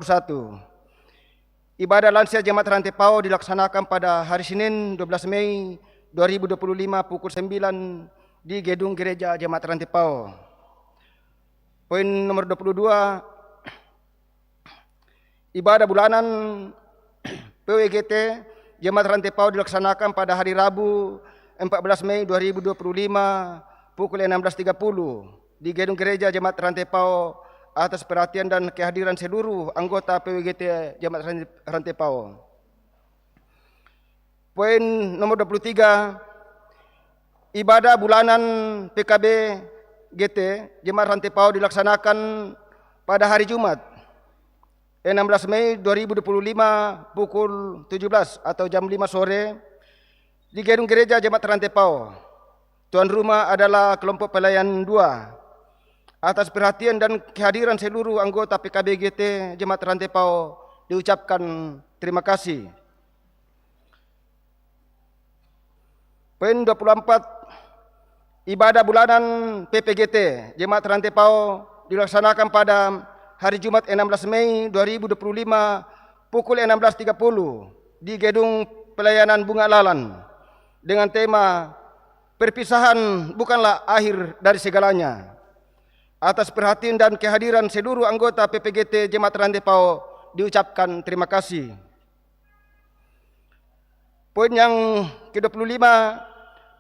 1. Ibadah lansia Jemaat Rantai Pau dilaksanakan pada hari Senin 12 Mei 2025 pukul 9 di Gedung Gereja Jemaat Rantai Pau. Poin nomor 22, ibadah bulanan PWGT Jemaat Rantai Pau dilaksanakan pada hari Rabu 14 Mei 2025 pukul 16.30 di Gedung Gereja Jemaat Rantai Pau atas perhatian dan kehadiran seluruh anggota PWGT Jemaat Rantai Pau. Poin nomor 23, ibadah bulanan PKB GT Jemaat Rantai Pau dilaksanakan pada hari Jumat 16 Mei 2025 pukul 17 atau jam 5 sore di Gedung Gereja Jemaat Rantai Pau. Tuan rumah adalah kelompok pelayan 2. Atas perhatian dan kehadiran seluruh anggota PKB GT Jemaat Rantai Pau diucapkan terima kasih. Poin 24, ibadah bulanan PPGT Jemaat Rantai Pau dilaksanakan pada hari Jumat 16 Mei 2025 pukul 16.30 di Gedung Pelayanan Bunga Lalan dengan tema perpisahan bukanlah akhir dari segalanya. Atas perhatian dan kehadiran seluruh anggota PPGT Jemaat Rantai Pau diucapkan terima kasih. Poin yang ke-25,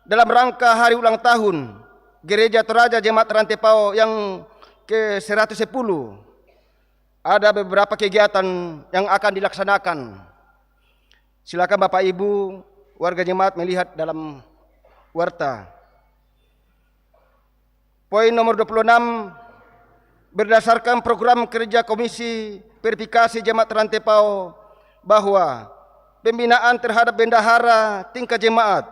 dalam rangka hari ulang tahun Gereja Toraja Jemaat Rantai Pau yang ke-110, ada beberapa kegiatan yang akan dilaksanakan. Silakan Bapak Ibu warga jemaat melihat dalam warta. Poin nomor 26, berdasarkan program kerja Komisi Verifikasi Jemaat Rantai Pau bahwa pembinaan terhadap bendahara tingkat jemaat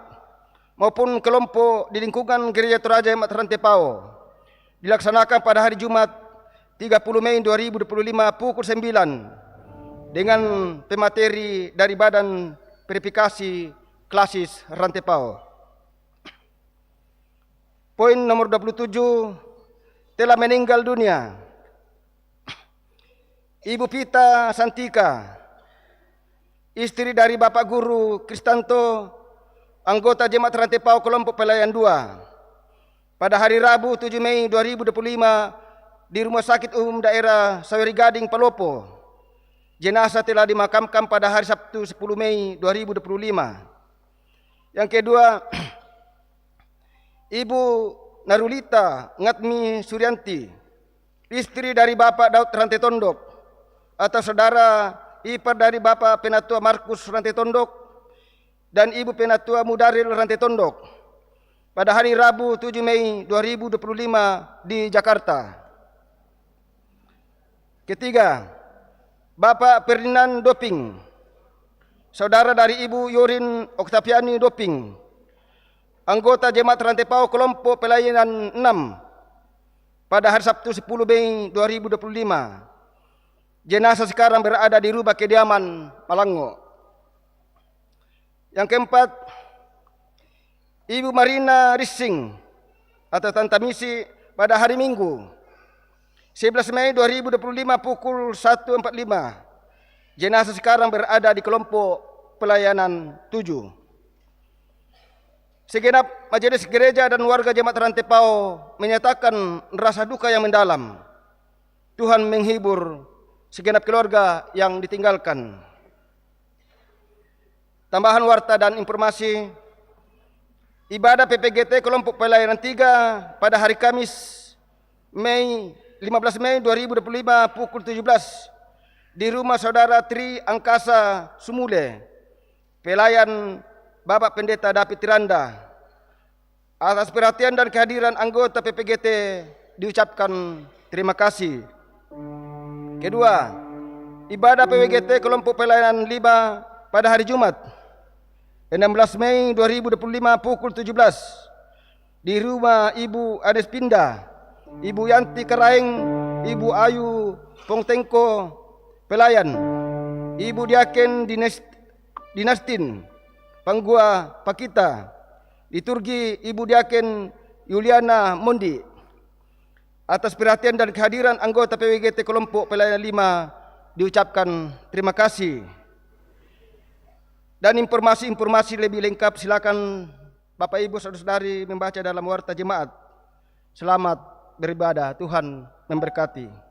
maupun kelompok di lingkungan Gereja Toraja Jemaat Rantai Pau dilaksanakan pada hari Jumat 30 Mei 2025 pukul 9 dengan pemateri dari Badan Verifikasi Klasis Rantai Pau. Poin nomor 27, telah meninggal dunia Ibu Pita Santika, istri dari Bapak Guru Kristanto, anggota Jemaat Rantai Pau kelompok pelayan 2, pada hari Rabu 7 Mei 2025 di Rumah Sakit Umum Daerah Saweri Gading, Palopo. Jenazah telah dimakamkan pada hari Sabtu 10 Mei 2025. Yang kedua, Ibu Narulita Ngatmi Suryanti, istri dari Bapak Daud Rantai Tondok, atau saudara ipar dari Bapak Penatua Markus Rantai Tondok dan Ibu Penatua Mudaril Rantai Tondok, pada hari Rabu 7 Mei 2025 di Jakarta. Ketiga, Bapak Ferdinand Doping, saudara dari Ibu Yorin Oktaviani Doping, anggota Jemaat Rantai Pau kelompok pelayanan 6, pada hari Sabtu 10 Mei 2025. Jenazah sekarang berada di rumah kediaman Malango. Yang keempat, Ibu Marina Rising atau Tanta Misi pada hari Minggu 11 Mei 2025 pukul 1.45. Jenazah sekarang berada di kelompok pelayanan 7. Segenap majelis gereja dan warga Jemaat Rantai Pau menyatakan rasa duka yang mendalam. Tuhan menghibur segenap keluarga yang ditinggalkan. Tambahan warta dan informasi, ibadah PPGT kelompok pelayanan 3 pada hari Kamis 15 Mei 2025 pukul 17 di rumah saudara Tri Angkasa Sumule, pelayan Bapak Pendeta David Tiranda. Atas perhatian dan kehadiran anggota PPGT diucapkan terima kasih. Kedua, ibadah PWGT kelompok pelayanan 5 pada hari Jumat 16 Mei 2025 pukul 17 di rumah Ibu Ades Pinda, Ibu Yanti Karaeng, Ibu Ayu Pongtengko pelayan, Ibu Diaken Dinastin Panggua Pakita, liturgi Ibu Diaken Yuliana Mondi. Atas perhatian dan kehadiran anggota PWGT kelompok pelayanan 5 diucapkan terima kasih. Dan informasi-informasi lebih lengkap silakan Bapak Ibu Saudara-saudari membaca dalam Warta Jemaat. Selamat beribadah, Tuhan memberkati.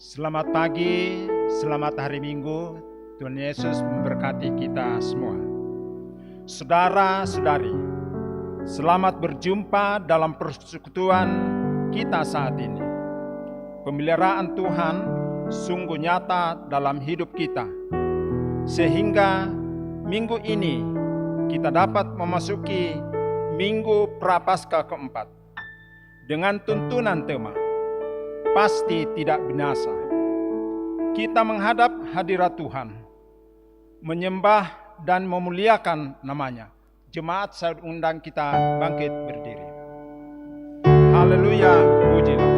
Selamat pagi, selamat hari Minggu. Tuhan Yesus memberkati kita semua. Saudara-saudari, selamat berjumpa dalam persekutuan kita saat ini. Pemeliharaan Tuhan sungguh nyata dalam hidup kita, sehingga minggu ini kita dapat memasuki Minggu Prapaskah keempat dengan tuntunan tema pasti tidak binasa. Kita menghadap hadirat Tuhan, menyembah dan memuliakan namanya. Jemaat saya undang kita bangkit berdiri. Haleluya, pujilah.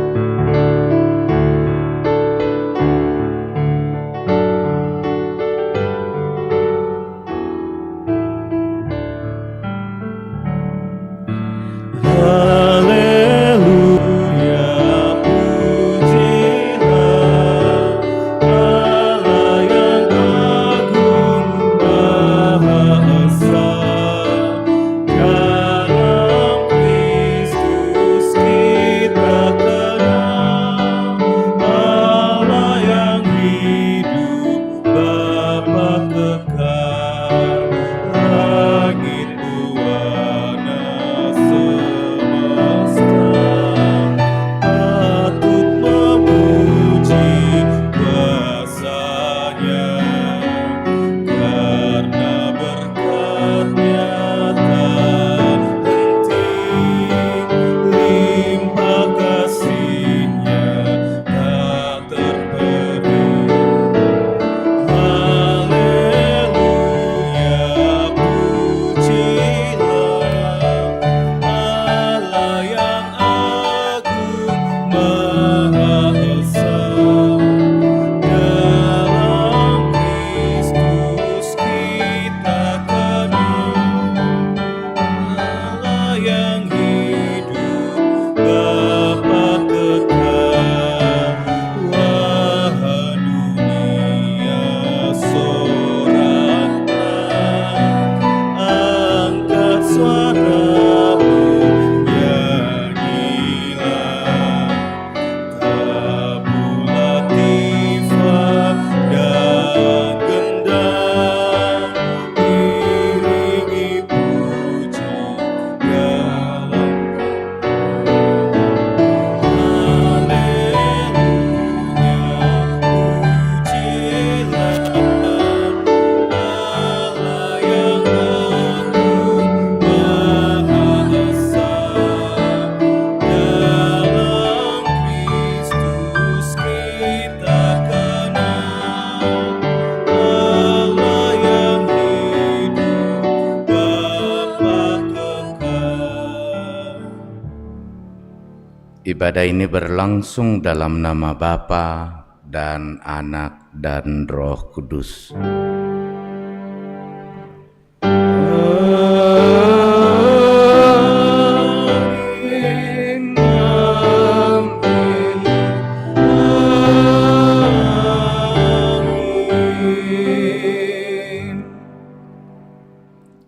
Ibadah ini berlangsung dalam nama Bapa dan Anak dan Roh Kudus.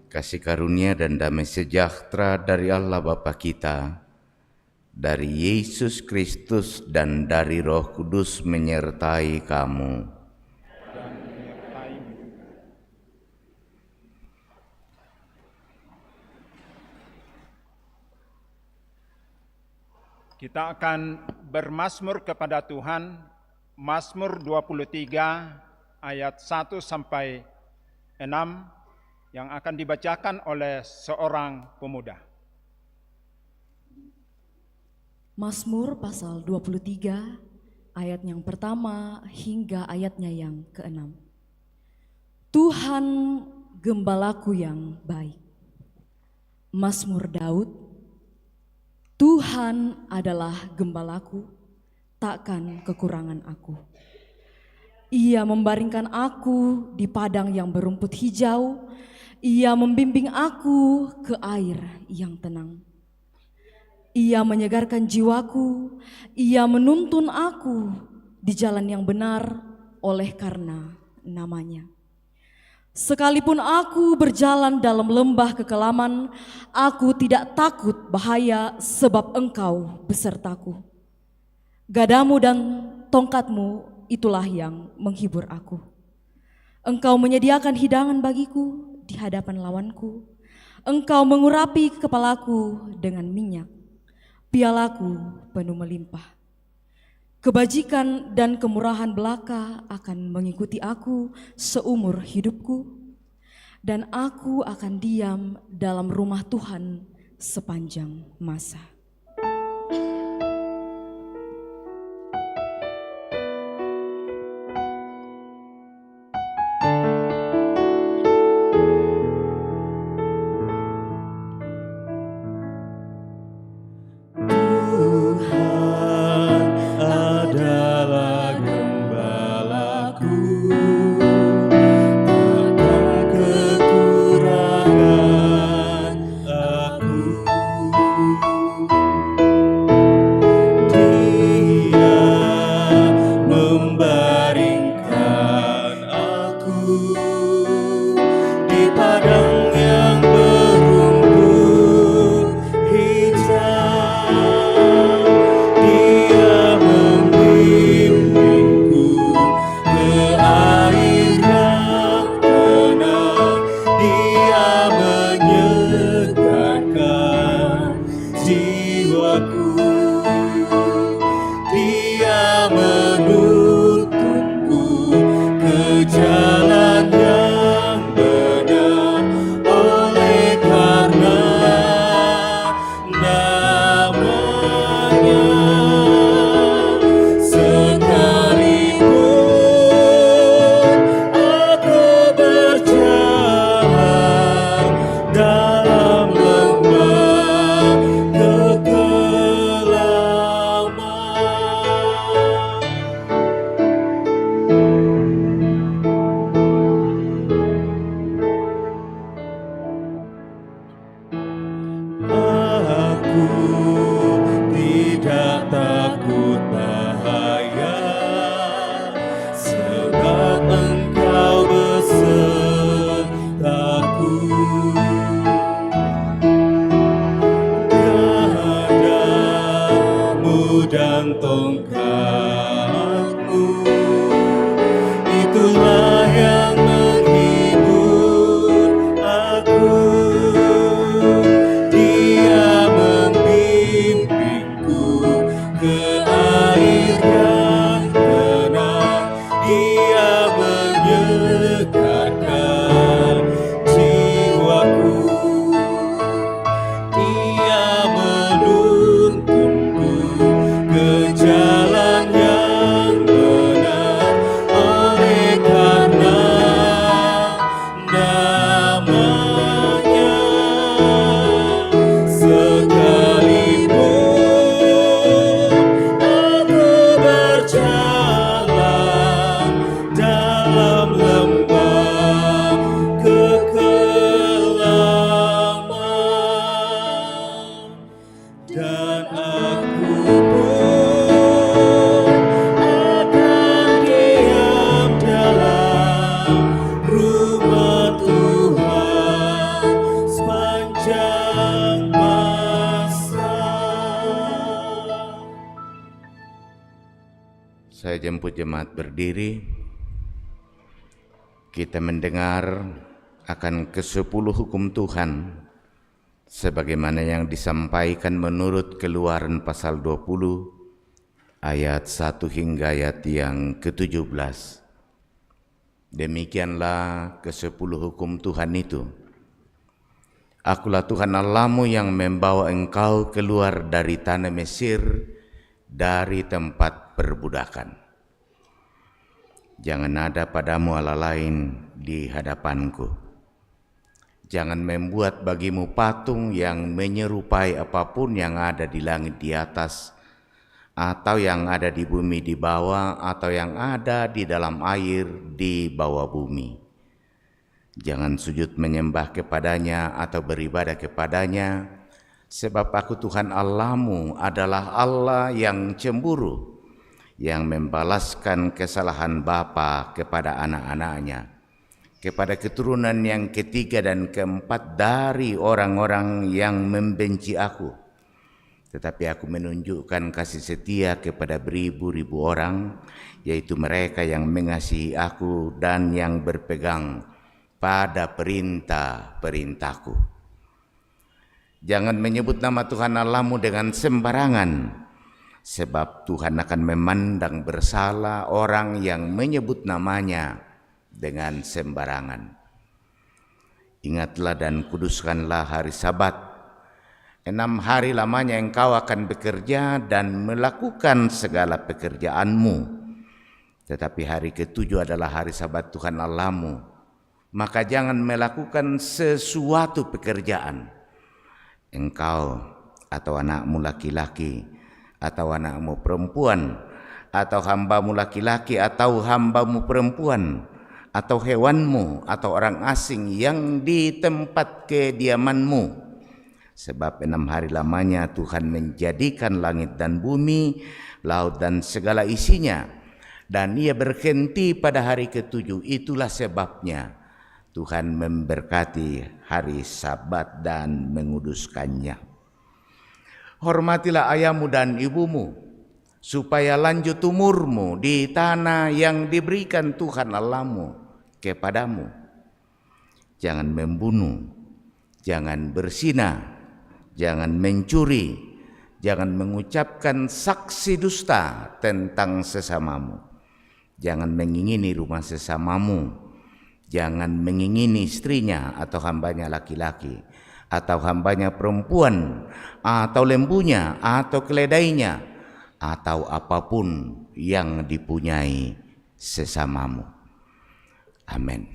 Kasih karunia dan damai sejahtera dari Allah Bapa kita, dari Yesus Kristus dan dari Roh Kudus menyertai kamu. Kita akan bermazmur kepada Tuhan, Mazmur 23 ayat 1 sampai 6 yang akan dibacakan oleh seorang pemuda. Mazmur pasal 23 ayat yang pertama hingga ayatnya yang ke-6. Tuhan gembalaku yang baik. Mazmur Daud. Tuhan adalah gembalaku, takkan kekurangan aku. Ia membaringkan aku di padang yang berumput hijau. Ia membimbing aku ke air yang tenang. Ia menyegarkan jiwaku, ia menuntun aku di jalan yang benar oleh karena namanya. Sekalipun aku berjalan dalam lembah kekelaman, aku tidak takut bahaya sebab Engkau besertaku. Gadamu dan tongkatmu itulah yang menghibur aku. Engkau menyediakan hidangan bagiku di hadapan lawanku. Engkau mengurapi kepalaku dengan minyak. Pialaku penuh melimpah. Kebajikan dan kemurahan belaka akan mengikuti aku seumur hidupku, dan aku akan diam dalam rumah Tuhan sepanjang masa. Saya jemput jemaat berdiri. Kita mendengar akan ke-10 hukum Tuhan sebagaimana yang disampaikan menurut Keluaran pasal 20 ayat 1 hingga ayat yang ke-17. Demikianlah ke-10 hukum Tuhan itu. Akulah Tuhan Allahmu yang membawa engkau keluar dari tanah Mesir, dari tempat perbudakan. Jangan ada padamu Allah lain di hadapanku. Jangan membuat bagimu patung yang menyerupai apapun yang ada di langit di atas, atau yang ada di bumi di bawah, atau yang ada di dalam air di bawah bumi. Jangan sujud menyembah kepadanya atau beribadah kepadanya, sebab aku Tuhan Allahmu adalah Allah yang cemburu, yang membalaskan kesalahan bapa kepada anak-anaknya, kepada keturunan yang ketiga dan keempat dari orang-orang yang membenci aku. Tetapi aku menunjukkan kasih setia kepada beribu-ribu orang, yaitu mereka yang mengasihi aku dan yang berpegang pada perintah-perintahku. Jangan menyebut nama Tuhan Allahmu dengan sembarangan, sebab Tuhan akan memandang bersalah orang yang menyebut namanya dengan sembarangan. Ingatlah dan kuduskanlah hari Sabat. 6 hari lamanya engkau akan bekerja dan melakukan segala pekerjaanmu. Tetapi hari ke-7 adalah hari Sabat Tuhan Allahmu. Maka jangan melakukan sesuatu pekerjaan. Engkau atau anakmu laki-laki atau anakmu perempuan atau hambamu laki-laki atau hambamu perempuan atau hewanmu atau orang asing yang di tempat kediamanmu. Sebab 6 hari lamanya Tuhan menjadikan langit dan bumi, laut dan segala isinya, dan Ia berhenti pada hari ke-7. Itulah sebabnya Tuhan memberkati hari Sabat dan menguduskannya. Hormatilah ayahmu dan ibumu, supaya lanjut umurmu di tanah yang diberikan Tuhan Allahmu kepadamu. Jangan membunuh, jangan berzina, jangan mencuri, jangan mengucapkan saksi dusta tentang sesamamu, jangan mengingini rumah sesamamu, jangan mengingini istrinya atau hambanya laki-laki, atau hambanya perempuan, atau lembunya, atau keledainya, atau apapun yang dipunyai sesamamu. Amin.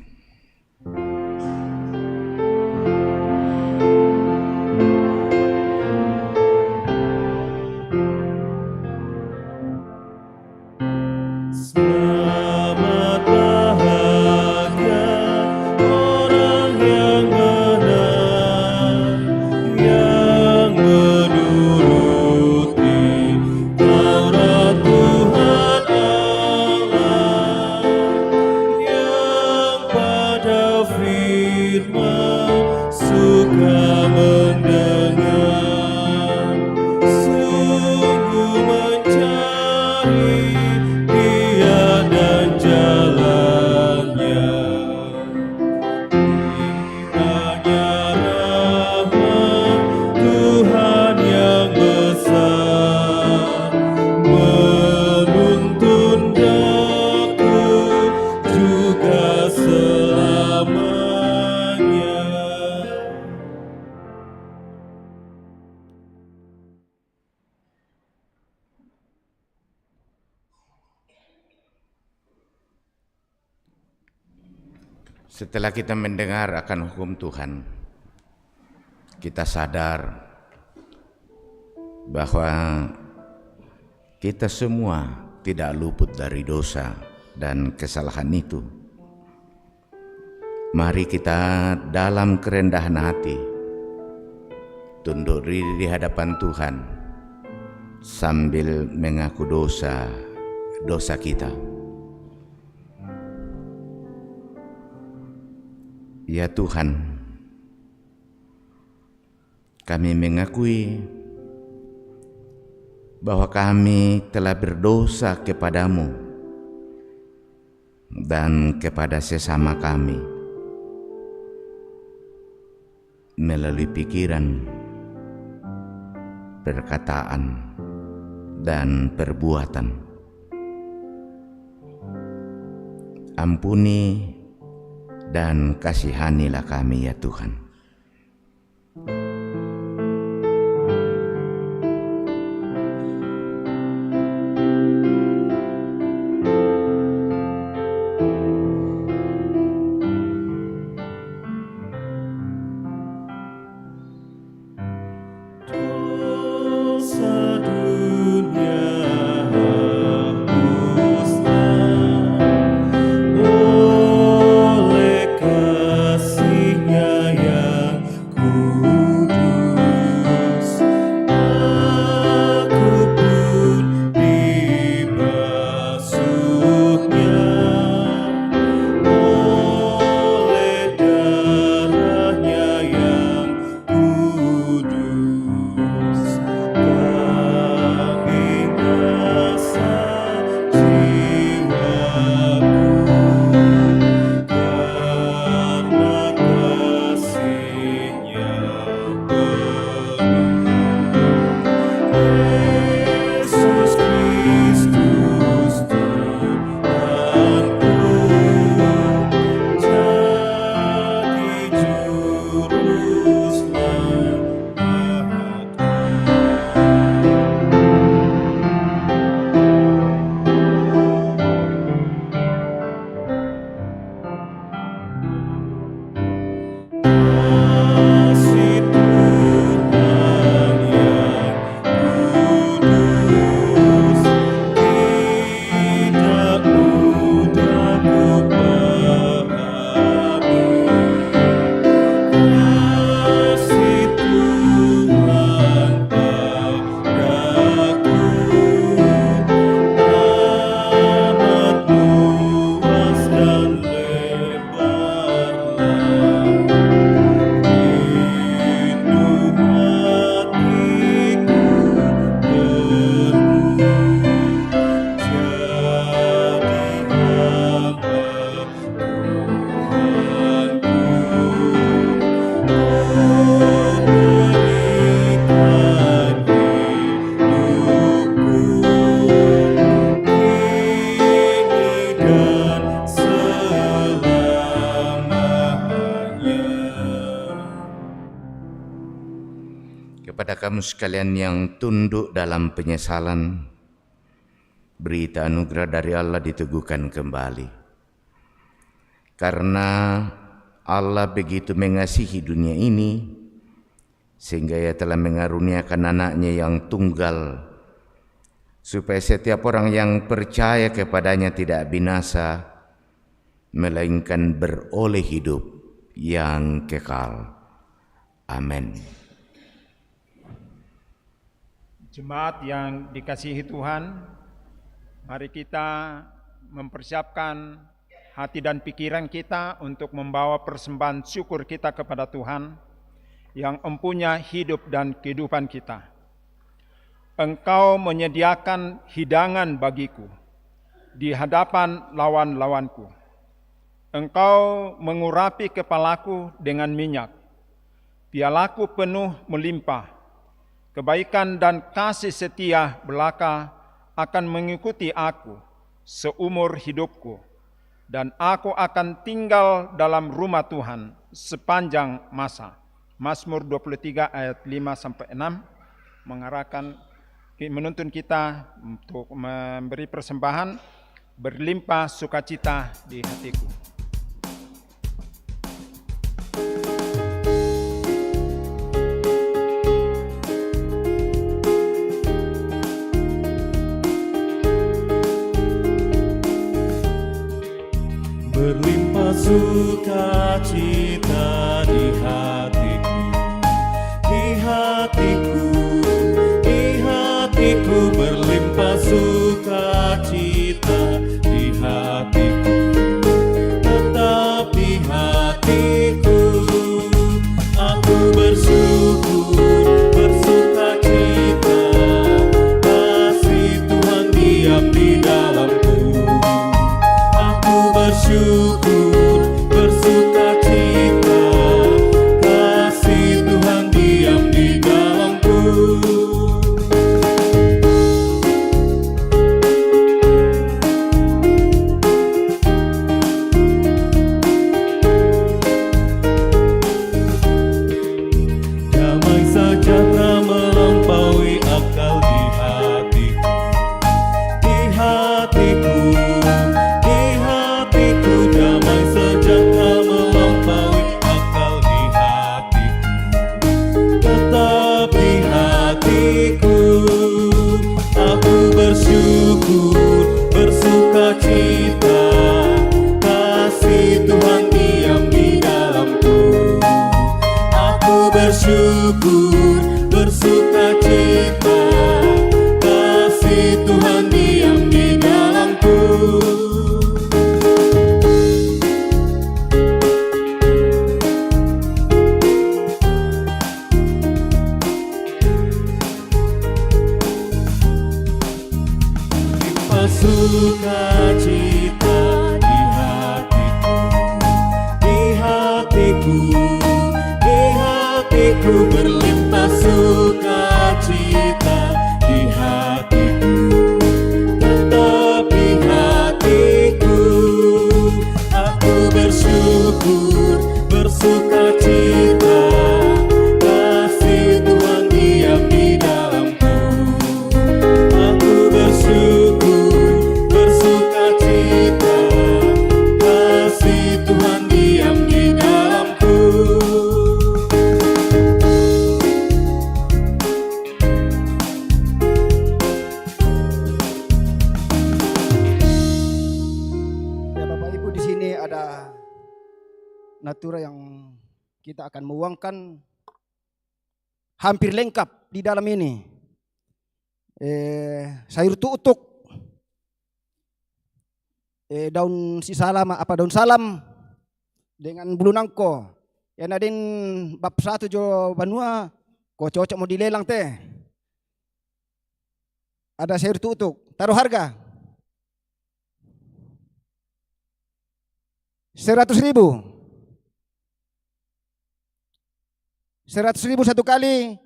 Setelah kita mendengar akan hukum Tuhan, kita sadar bahwa kita semua tidak luput dari dosa dan kesalahan itu. Mari kita dalam kerendahan hati tunduk diri di hadapan Tuhan sambil mengaku dosa kita. Ya Tuhan, kami mengakui bahwa kami telah berdosa kepadamu dan kepada sesama kami melalui pikiran, perkataan, dan perbuatan. Ampuni dan kasihanilah kami ya Tuhan. Kepada kamu sekalian yang tunduk dalam penyesalan, berita anugerah dari Allah diteguhkan kembali. Karena Allah begitu mengasihi dunia ini, sehingga Ia telah mengaruniakan anaknya yang tunggal, supaya setiap orang yang percaya kepadanya tidak binasa, melainkan beroleh hidup yang kekal. Amin. Jemaat yang dikasihi Tuhan, mari kita mempersiapkan hati dan pikiran kita untuk membawa persembahan syukur kita kepada Tuhan yang empunya hidup dan kehidupan kita. Engkau menyediakan hidangan bagiku di hadapan lawan-lawanku. Engkau mengurapi kepalaku dengan minyak, pialaku penuh melimpah. Kebaikan dan kasih setia belaka akan mengikuti aku seumur hidupku, dan aku akan tinggal dalam rumah Tuhan sepanjang masa. Mazmur 23 ayat 5-6 menuntun kita untuk memberi persembahan berlimpah sukacita di hatiku. Berlimpah sukacita di hatiku, di hatiku, di hatiku. Berlimpah sukacita di hatiku, tetap di hatiku. Aku bersyukur, bersukacita, kasih Tuhan diam di dalamku. Aku bersyukur, bersukacita, sukacita di hatiku, di hatiku, di hatiku berlimpah sukacita di hatiku. Tetapi hatiku, aku bersyukur, bersukacita, kasih Tuhan diam di dalamku. Aku bersyukur, bersukacita, kasih Tuhan diam di dalamku. Ya Bapak Ibu, di sini ada natura yang kita akan menuangkan hampir lengkap di dalam ini. Sayur tutuk, daun sisalam, daun salam dengan bulu nangko. Yang nadin bab satu jo banua, ko cocok mau dilelang teh. Ada sayur tutuk, taruh harga 100.000. 100.000 satu kali,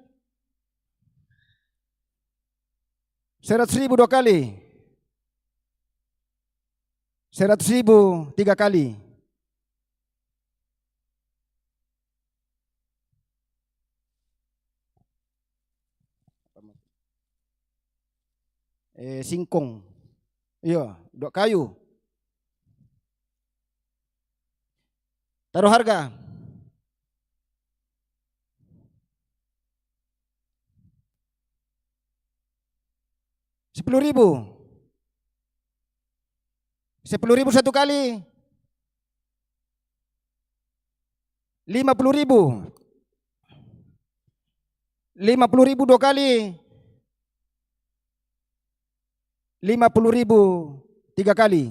100.000 dua kali, 100.000 tiga kali. Singkong, iya, dua kayu. Taruh harga 10.000. 10.000 satu kali, 50.000. 50.000 dua kali, 50.000 tiga kali.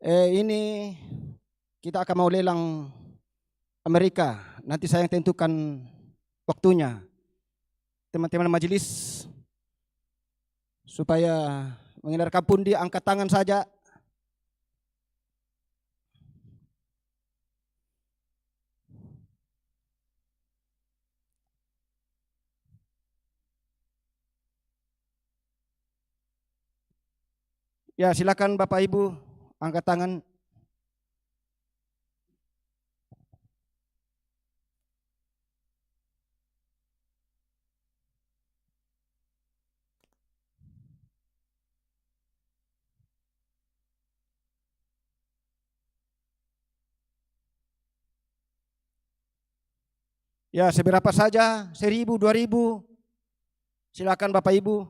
Ini kita akan mau lelang Amerika. Nanti saya yang tentukan waktunya. Teman-teman majelis, supaya mengendarkan pundi angkat tangan saja. Ya, silakan Bapak Ibu angkat tangan. Ya, seberapa saja, 1.000, 2.000. Silakan Bapak Ibu.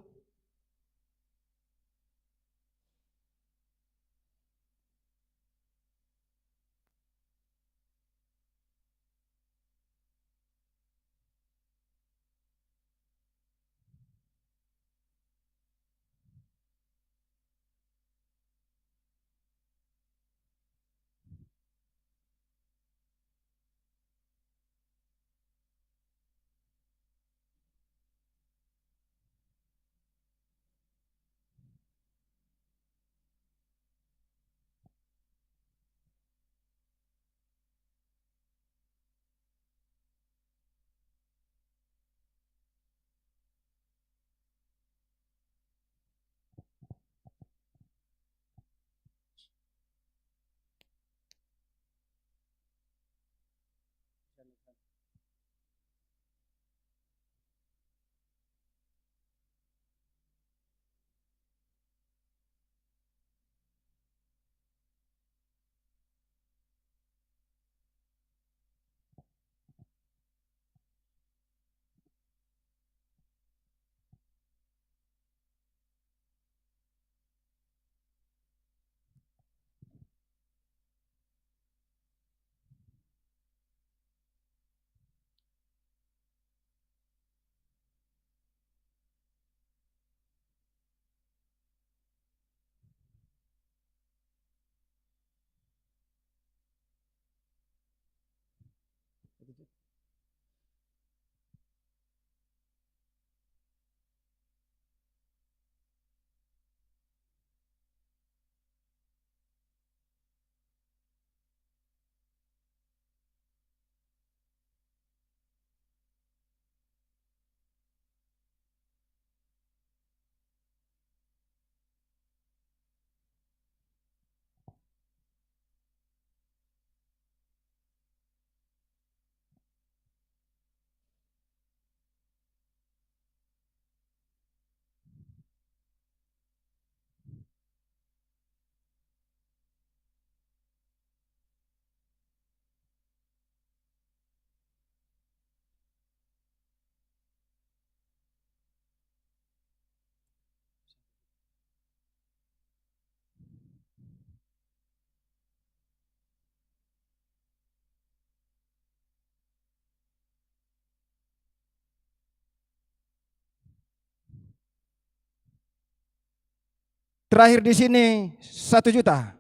Terakhir di sini 1 juta.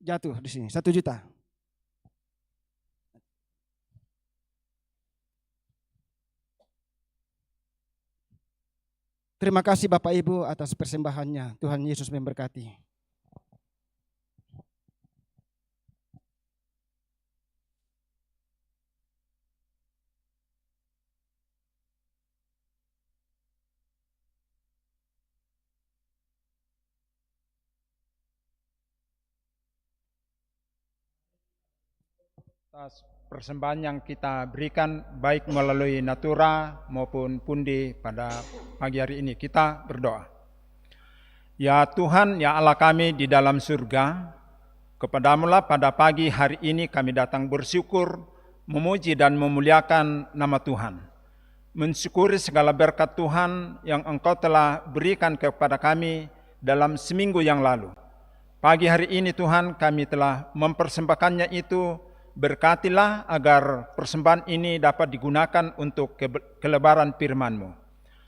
Jatuh di sini 1 juta. Terima kasih Bapak Ibu atas persembahannya. Tuhan Yesus memberkati. Atas persembahan yang kita berikan baik melalui natura maupun pundi pada pagi hari ini, kita berdoa. Ya Tuhan, ya Allah kami di dalam surga, kepadamu-lah pada pagi hari ini kami datang bersyukur, memuji dan memuliakan nama Tuhan. Mensyukuri segala berkat Tuhan yang Engkau telah berikan kepada kami dalam seminggu yang lalu. Pagi hari ini Tuhan kami telah mempersembahkannya itu. Berkatilah agar persembahan ini dapat digunakan untuk kelebaran firman-Mu.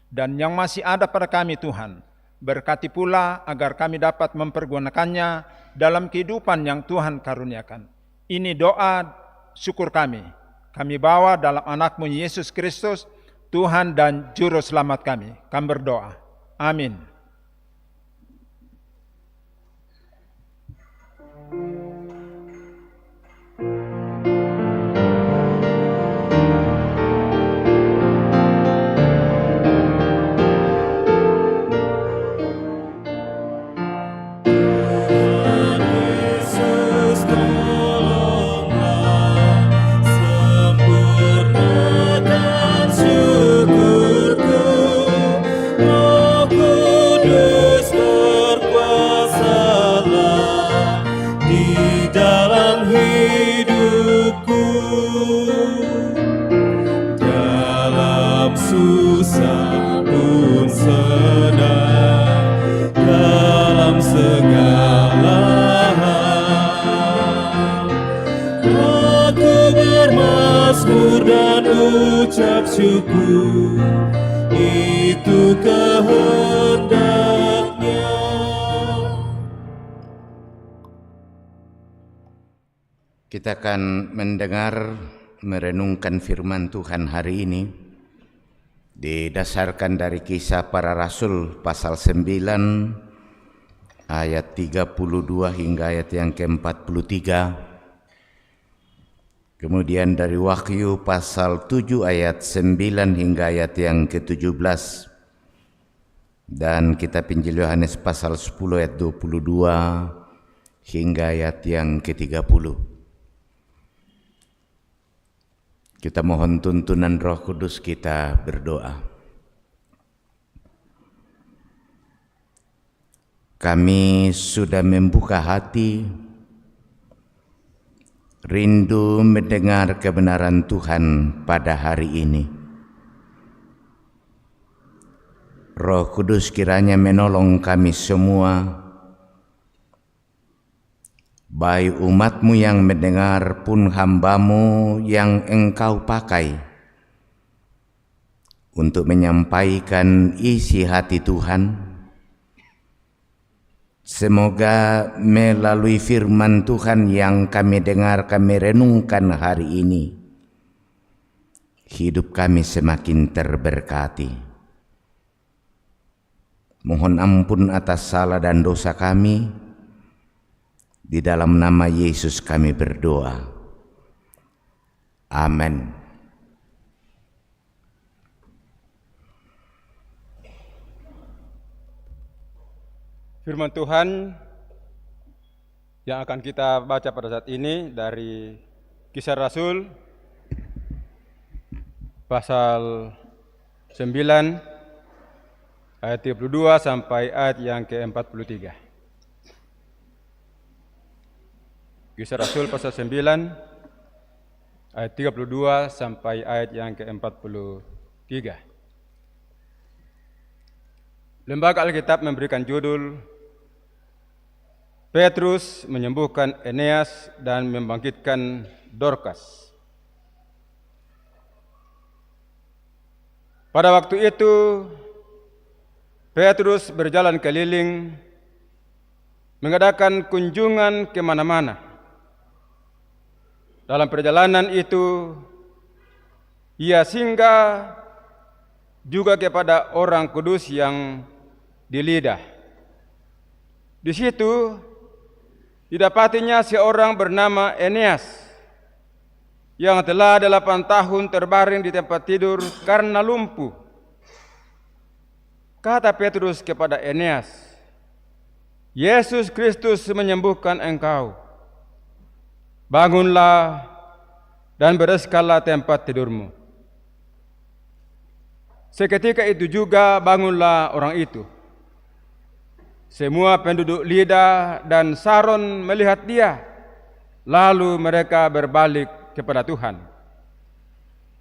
Dan yang masih ada pada kami Tuhan, berkati pula agar kami dapat mempergunakannya dalam kehidupan yang Tuhan karuniakan. Ini doa syukur kami bawa dalam anak-Mu Yesus Kristus, Tuhan dan Juru Selamat kami. Kami berdoa. Amin. Susah pun senang dalam segala hal. Aku bermazmur dan ucap syukur, itu kehendaknya. Kita akan mendengar merenungkan firman Tuhan hari ini didasarkan dari Kisah Para Rasul pasal 9 ayat 32 hingga ayat yang ke-43. Kemudian dari Wahyu pasal 7 ayat 9 hingga ayat yang ke-17. Dan kitab Injil Yohanes pasal 10 ayat 22 hingga ayat yang ke-30. Kita mohon tuntunan Roh Kudus, kita berdoa. Kami sudah membuka hati, rindu mendengar kebenaran Tuhan pada hari ini. Roh Kudus kiranya menolong kami semua, baik umat-Mu yang mendengar pun hamba-Mu yang Engkau pakai untuk menyampaikan isi hati Tuhan. Semoga melalui firman Tuhan yang kami dengar, kami renungkan hari ini, hidup kami semakin terberkati. Mohon ampun atas salah dan dosa kami. Di dalam nama Yesus kami berdoa. Amin. Firman Tuhan yang akan kita baca pada saat ini dari Kisah Rasul pasal 9 ayat 32 sampai ayat yang ke-43. Kisah Rasul pasal 9 ayat 32 sampai ayat yang ke-43. Lembaga Alkitab memberikan judul Petrus menyembuhkan Eneas dan membangkitkan Dorcas. Pada waktu itu Petrus berjalan keliling, mengadakan kunjungan kemana-mana. Dalam perjalanan itu, ia singgah juga kepada orang kudus yang di Lida. Di situ didapatinya seorang bernama Eneas yang telah 8 tahun terbaring di tempat tidur karena lumpuh. Kata Petrus kepada Eneas, Yesus Kristus menyembuhkan engkau. Bangunlah dan bereskalah tempat tidurmu. Seketika itu juga bangunlah orang itu. Semua penduduk Lida dan Saron melihat dia, lalu mereka berbalik kepada Tuhan.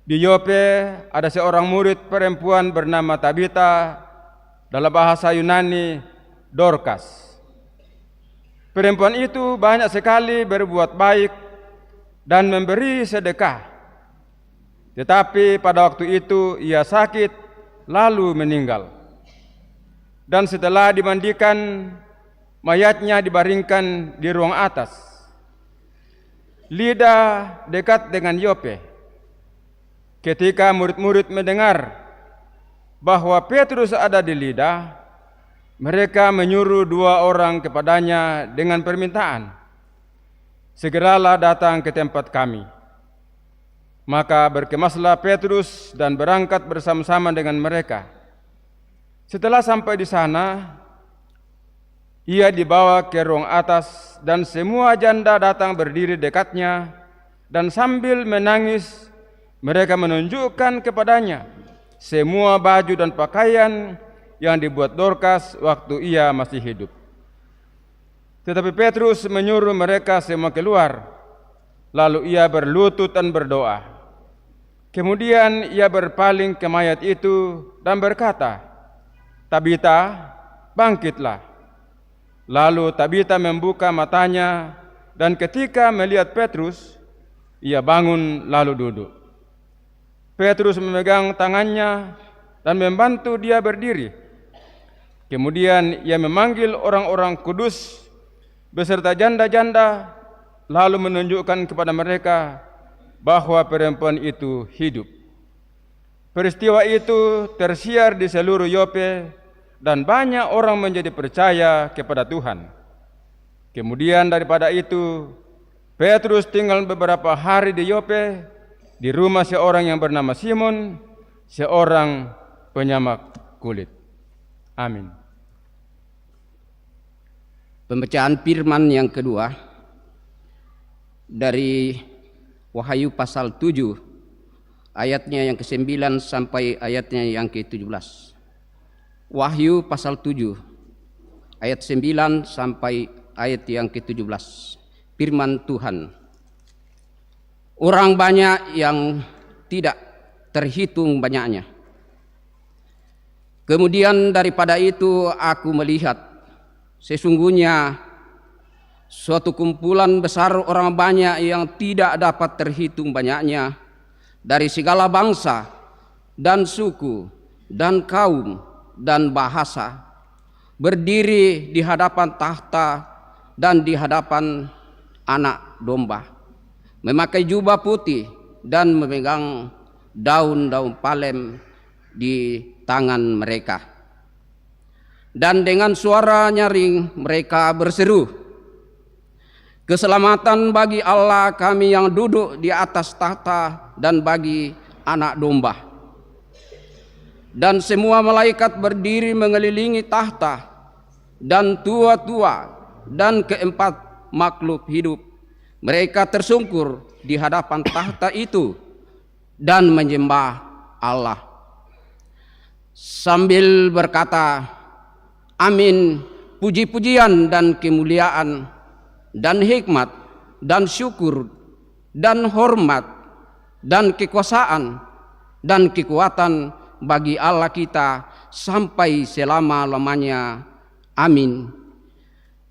Di Yope ada seorang murid perempuan bernama Tabita, dalam bahasa Yunani Dorcas. Perempuan itu banyak sekali berbuat baik dan memberi sedekah. Tetapi pada waktu itu ia sakit lalu meninggal. Dan setelah dimandikan, mayatnya dibaringkan di ruang atas. Lida dekat dengan Yope. Ketika murid-murid mendengar bahwa Petrus ada di Lida, mereka menyuruh 2 orang kepadanya dengan permintaan, segeralah datang ke tempat kami. Maka berkemaslah Petrus dan berangkat bersama-sama dengan mereka. Setelah sampai di sana, ia dibawa ke ruang atas dan semua janda datang berdiri dekatnya, dan sambil menangis mereka menunjukkan kepadanya semua baju dan pakaian yang dibuat Dorcas waktu ia masih hidup. Tetapi Petrus menyuruh mereka semua keluar, lalu ia berlutut dan berdoa. Kemudian ia berpaling ke mayat itu dan berkata, Tabita, bangkitlah. Lalu Tabita membuka matanya, dan ketika melihat Petrus, ia bangun lalu duduk. Petrus memegang tangannya dan membantu dia berdiri. Kemudian ia memanggil orang-orang kudus beserta janda-janda, lalu menunjukkan kepada mereka bahwa perempuan itu hidup. Peristiwa itu tersiar di seluruh Yope dan banyak orang menjadi percaya kepada Tuhan. Kemudian daripada itu, Petrus tinggal beberapa hari di Yope di rumah seorang yang bernama Simon, seorang penyamak kulit. Amin. Pembacaan firman yang kedua dari Wahyu pasal 7 ayatnya yang ke-9 sampai ayatnya yang ke-17. Wahyu pasal 7 ayat 9 sampai ayat yang ke-17. Firman Tuhan. Orang banyak yang tidak terhitung banyaknya. Kemudian daripada itu aku melihat sesungguhnya suatu kumpulan besar orang banyak yang tidak dapat terhitung banyaknya dari segala bangsa dan suku dan kaum dan bahasa berdiri di hadapan tahta dan di hadapan anak domba, memakai jubah putih dan memegang daun-daun palem di tangan mereka. Dan dengan suara nyaring mereka berseru, keselamatan bagi Allah kami yang duduk di atas tahta dan bagi anak domba. Dan semua malaikat berdiri mengelilingi tahta dan tua-tua dan keempat makhluk hidup. Mereka tersungkur di hadapan tahta itu dan menyembah Allah sambil berkata, Amin, puji-pujian dan kemuliaan dan hikmat dan syukur dan hormat dan kekuasaan dan kekuatan bagi Allah kita sampai selama-lamanya. Amin.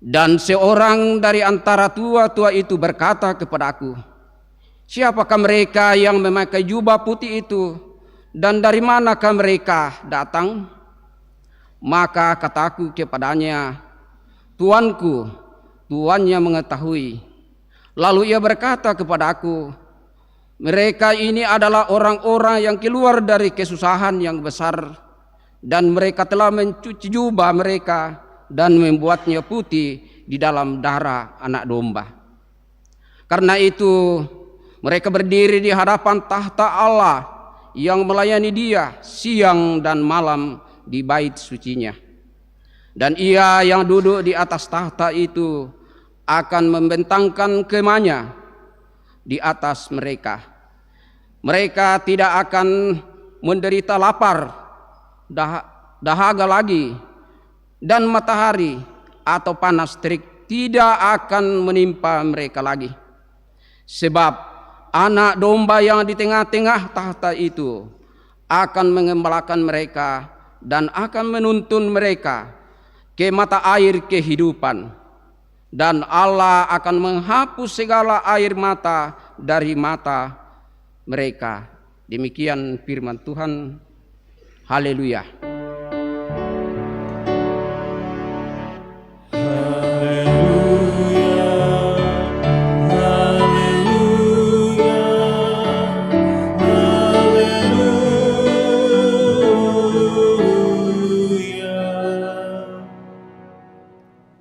Dan seorang dari antara tua-tua itu berkata kepadaku, siapakah mereka yang memakai jubah putih itu, dan dari manakah mereka datang? Maka kataku kepadanya, Tuanku, tuannya mengetahui. Lalu ia berkata kepadaku, mereka ini adalah orang-orang yang keluar dari kesusahan yang besar, dan mereka telah mencuci jubah mereka dan membuatnya putih di dalam darah anak domba. Karena itu mereka berdiri di hadapan tahta Allah yang melayani Dia siang dan malam di bait sucinya. Dan Ia yang duduk di atas tahta itu akan membentangkan kemahnya di atas mereka. Mereka tidak akan menderita lapar, dahaga lagi, dan matahari atau panas terik tidak akan menimpa mereka lagi. Sebab anak domba yang di tengah-tengah tahta itu akan mengembalakan mereka dan akan menuntun mereka ke mata air kehidupan, dan Allah akan menghapus segala air mata dari mata mereka. Demikian firman Tuhan. Haleluya.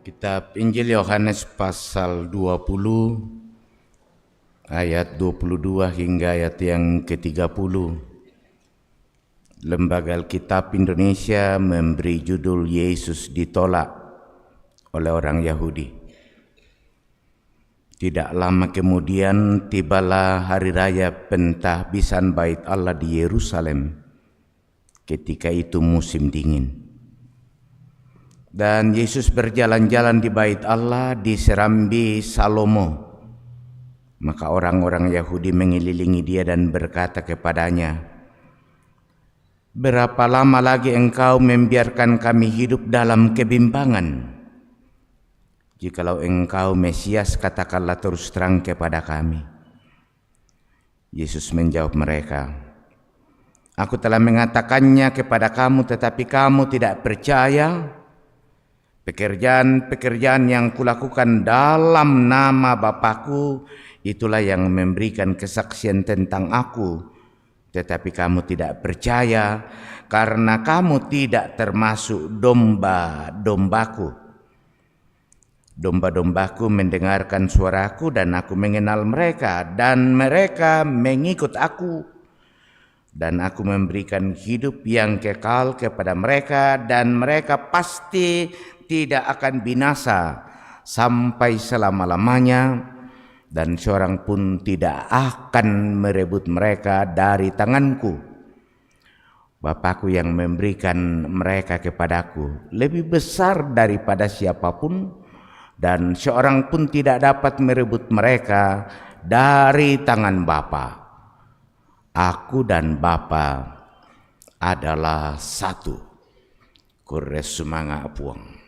Kitab Injil Yohanes pasal 20 ayat 22 hingga ayat yang ke-30. Lembaga Alkitab Indonesia memberi judul Yesus ditolak oleh orang Yahudi. Tidak lama kemudian tibalah hari raya pentahbisan Bait Allah di Yerusalem. Ketika itu musim dingin. Dan Yesus berjalan-jalan di bait Allah di serambi Salomo. Maka orang-orang Yahudi mengelilingi dia dan berkata kepadanya, berapa lama lagi engkau membiarkan kami hidup dalam kebimbangan? Jikalau engkau Mesias, katakanlah terus terang kepada kami. Yesus menjawab mereka, aku telah mengatakannya kepada kamu, tetapi kamu tidak percaya. Pekerjaan-pekerjaan yang kulakukan dalam nama Bapakku, itulah yang memberikan kesaksian tentang aku. Tetapi kamu tidak percaya, karena kamu tidak termasuk domba-dombaku. Domba-dombaku mendengarkan suaraku, dan aku mengenal mereka, dan mereka mengikut aku. Dan aku memberikan hidup yang kekal kepada mereka, dan mereka pasti tidak akan binasa sampai selama-lamanya, dan seorang pun tidak akan merebut mereka dari tanganku. Bapakku yang memberikan mereka kepadaku lebih besar daripada siapapun, dan seorang pun tidak dapat merebut mereka dari tangan Bapa. Aku dan Bapa adalah satu. Kores sumanga apuang.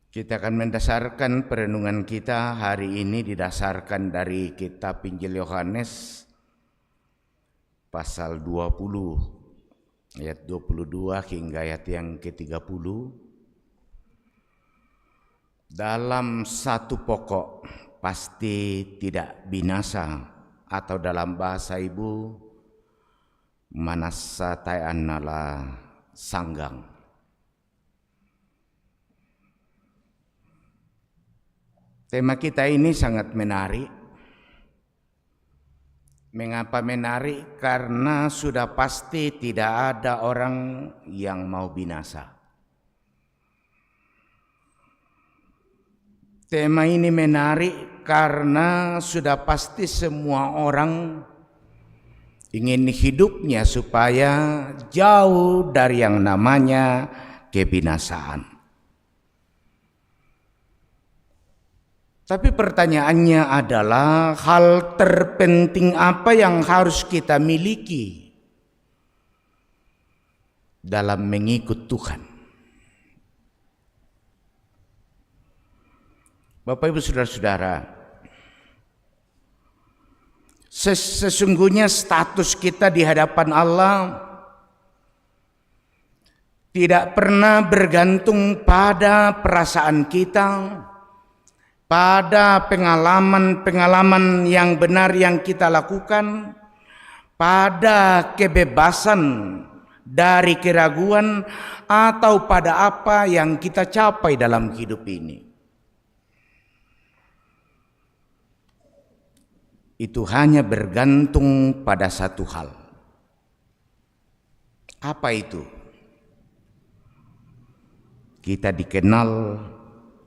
Kita akan mendasarkan perenungan kita hari ini didasarkan dari kitab Injil Yohanes pasal 20 ayat 22 hingga ayat yang ke-30. Dalam satu pokok pasti tidak binasa, atau dalam bahasa ibu manasa tayanala sanggang. Tema kita ini sangat menarik. Mengapa menarik? Karena sudah pasti tidak ada orang yang mau binasa. Tema ini menarik karena sudah pasti semua orang ingin hidupnya supaya jauh dari yang namanya kebinasaan. Tapi pertanyaannya adalah hal terpenting apa yang harus kita miliki dalam mengikut Tuhan. Bapak Ibu Saudara-saudara, sesungguhnya status kita di hadapan Allah tidak pernah bergantung pada perasaan kita, pada pengalaman-pengalaman yang benar yang kita lakukan, pada kebebasan dari keraguan, atau pada apa yang kita capai dalam hidup ini. Itu hanya bergantung pada satu hal. Apa itu? Kita dikenal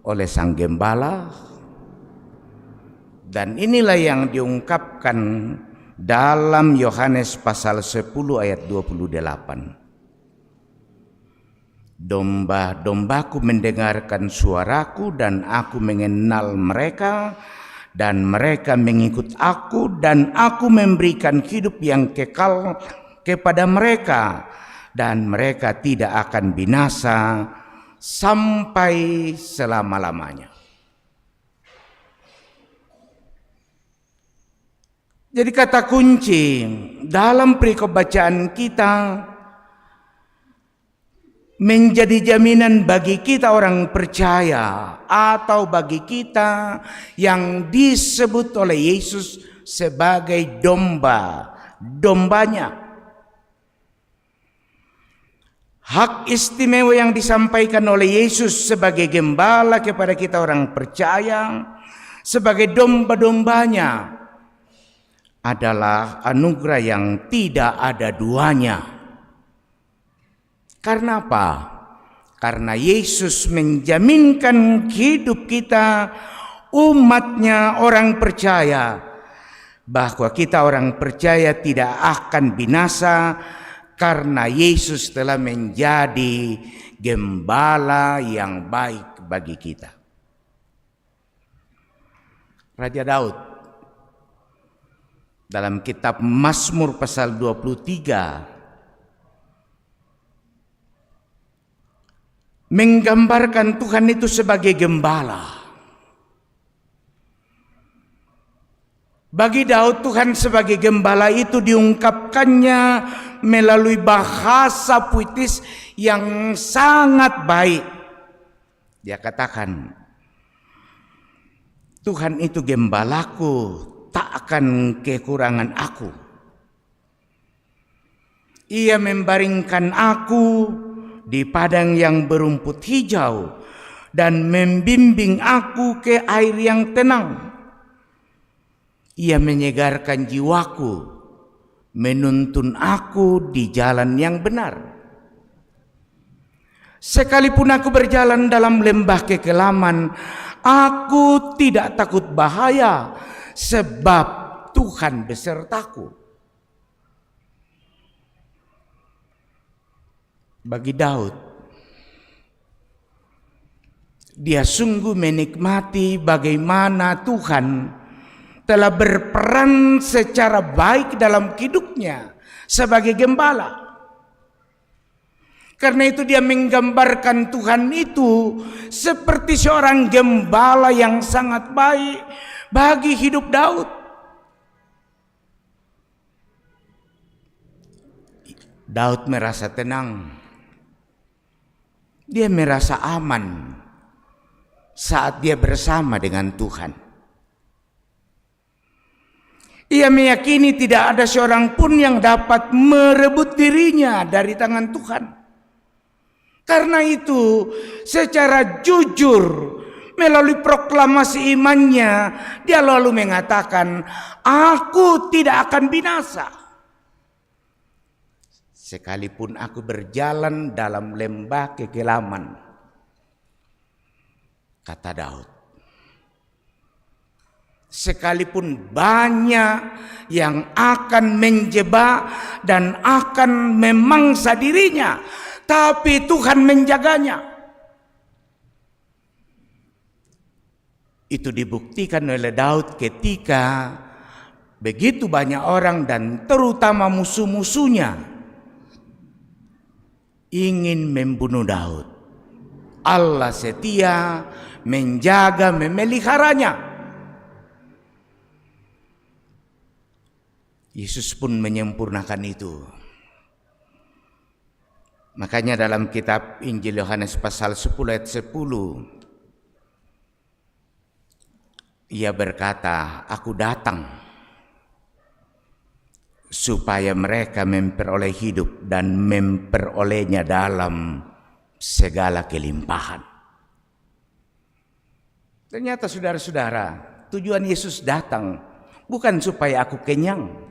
oleh Sang Gembala, dan inilah yang diungkapkan dalam Yohanes pasal 10 ayat 28. Domba-dombaku mendengarkan suaraku dan aku mengenal mereka dan mereka mengikut aku dan aku memberikan hidup yang kekal kepada mereka dan mereka tidak akan binasa sampai selama-lamanya. Jadi kata kunci dalam perikop bacaan kita menjadi jaminan bagi kita orang percaya atau bagi kita yang disebut oleh Yesus sebagai dombanya. Hak istimewa yang disampaikan oleh Yesus sebagai gembala kepada kita orang percaya sebagai domba-dombanya adalah anugerah yang tidak ada duanya. Karena apa? Karena Yesus menjaminkan hidup kita, umatnya orang percaya, bahwa kita orang percaya tidak akan binasa karena Yesus telah menjadi gembala yang baik bagi kita. Raja Daud dalam kitab Mazmur pasal 23 menggambarkan Tuhan itu sebagai gembala. Bagi Daud, Tuhan sebagai gembala itu diungkapkannya melalui bahasa puitis yang sangat baik. Dia katakan, Tuhan itu gembalaku, tak akan kekurangan aku. Ia membaringkan aku di padang yang berumput hijau dan membimbing aku ke air yang tenang. Ia menyegarkan jiwaku, menuntun aku di jalan yang benar. Sekalipun aku berjalan dalam lembah kekelaman, aku tidak takut bahaya, sebab Tuhan besertaku. Bagi Daud, dia sungguh menikmati bagaimana Tuhan telah berperan secara baik dalam hidupnya sebagai gembala. Karena itu dia menggambarkan Tuhan itu seperti seorang gembala yang sangat baik bagi hidup Daud. Daud merasa tenang. Dia merasa aman saat dia bersama dengan Tuhan. Ia meyakini tidak ada seorang pun yang dapat merebut dirinya dari tangan Tuhan. Karena itu secara jujur melalui proklamasi imannya, dia lalu mengatakan, aku tidak akan binasa. Sekalipun aku berjalan dalam lembah kekelaman, kata Daud. Sekalipun banyak yang akan menjebak dan akan memangsa dirinya, tapi Tuhan menjaganya. Itu dibuktikan oleh Daud ketika begitu banyak orang dan terutama musuh-musuhnya ingin membunuh Daud. Allah setia menjaga, memeliharanya. Yesus pun menyempurnakan itu. Makanya dalam kitab Injil Yohanes pasal 10 ayat 10, ia berkata, aku datang supaya mereka memperoleh hidup dan memperolehnya dalam segala kelimpahan. Ternyata saudara-saudara, tujuan Yesus datang bukan supaya aku kenyang.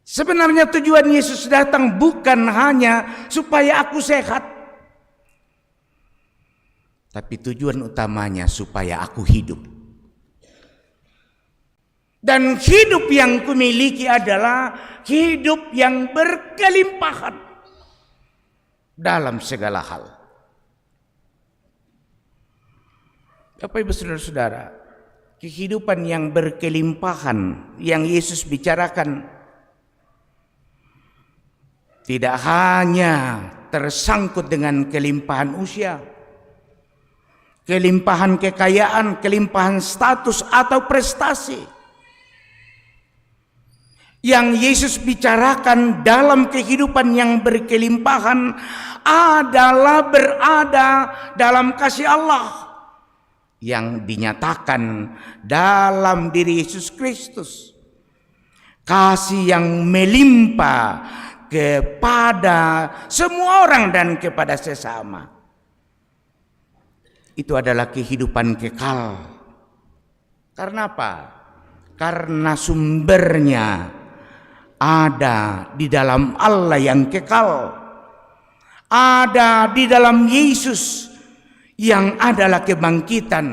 Sebenarnya tujuan Yesus datang bukan hanya supaya aku sehat. Tapi tujuan utamanya supaya aku hidup. Dan hidup yang kumiliki adalah hidup yang berkelimpahan dalam segala hal. Bapak Ibu saudara-saudara, kehidupan yang berkelimpahan yang Yesus bicarakan tidak hanya tersangkut dengan kelimpahan usia, kelimpahan kekayaan, kelimpahan status atau prestasi. Yang Yesus bicarakan dalam kehidupan yang berkelimpahan adalah berada dalam kasih Allah yang dinyatakan dalam diri Yesus Kristus. Kasih yang melimpah kepada semua orang dan kepada sesama. Itu adalah kehidupan kekal. Karena apa? Karena sumbernya ada di dalam Allah yang kekal. Ada di dalam Yesus yang adalah kebangkitan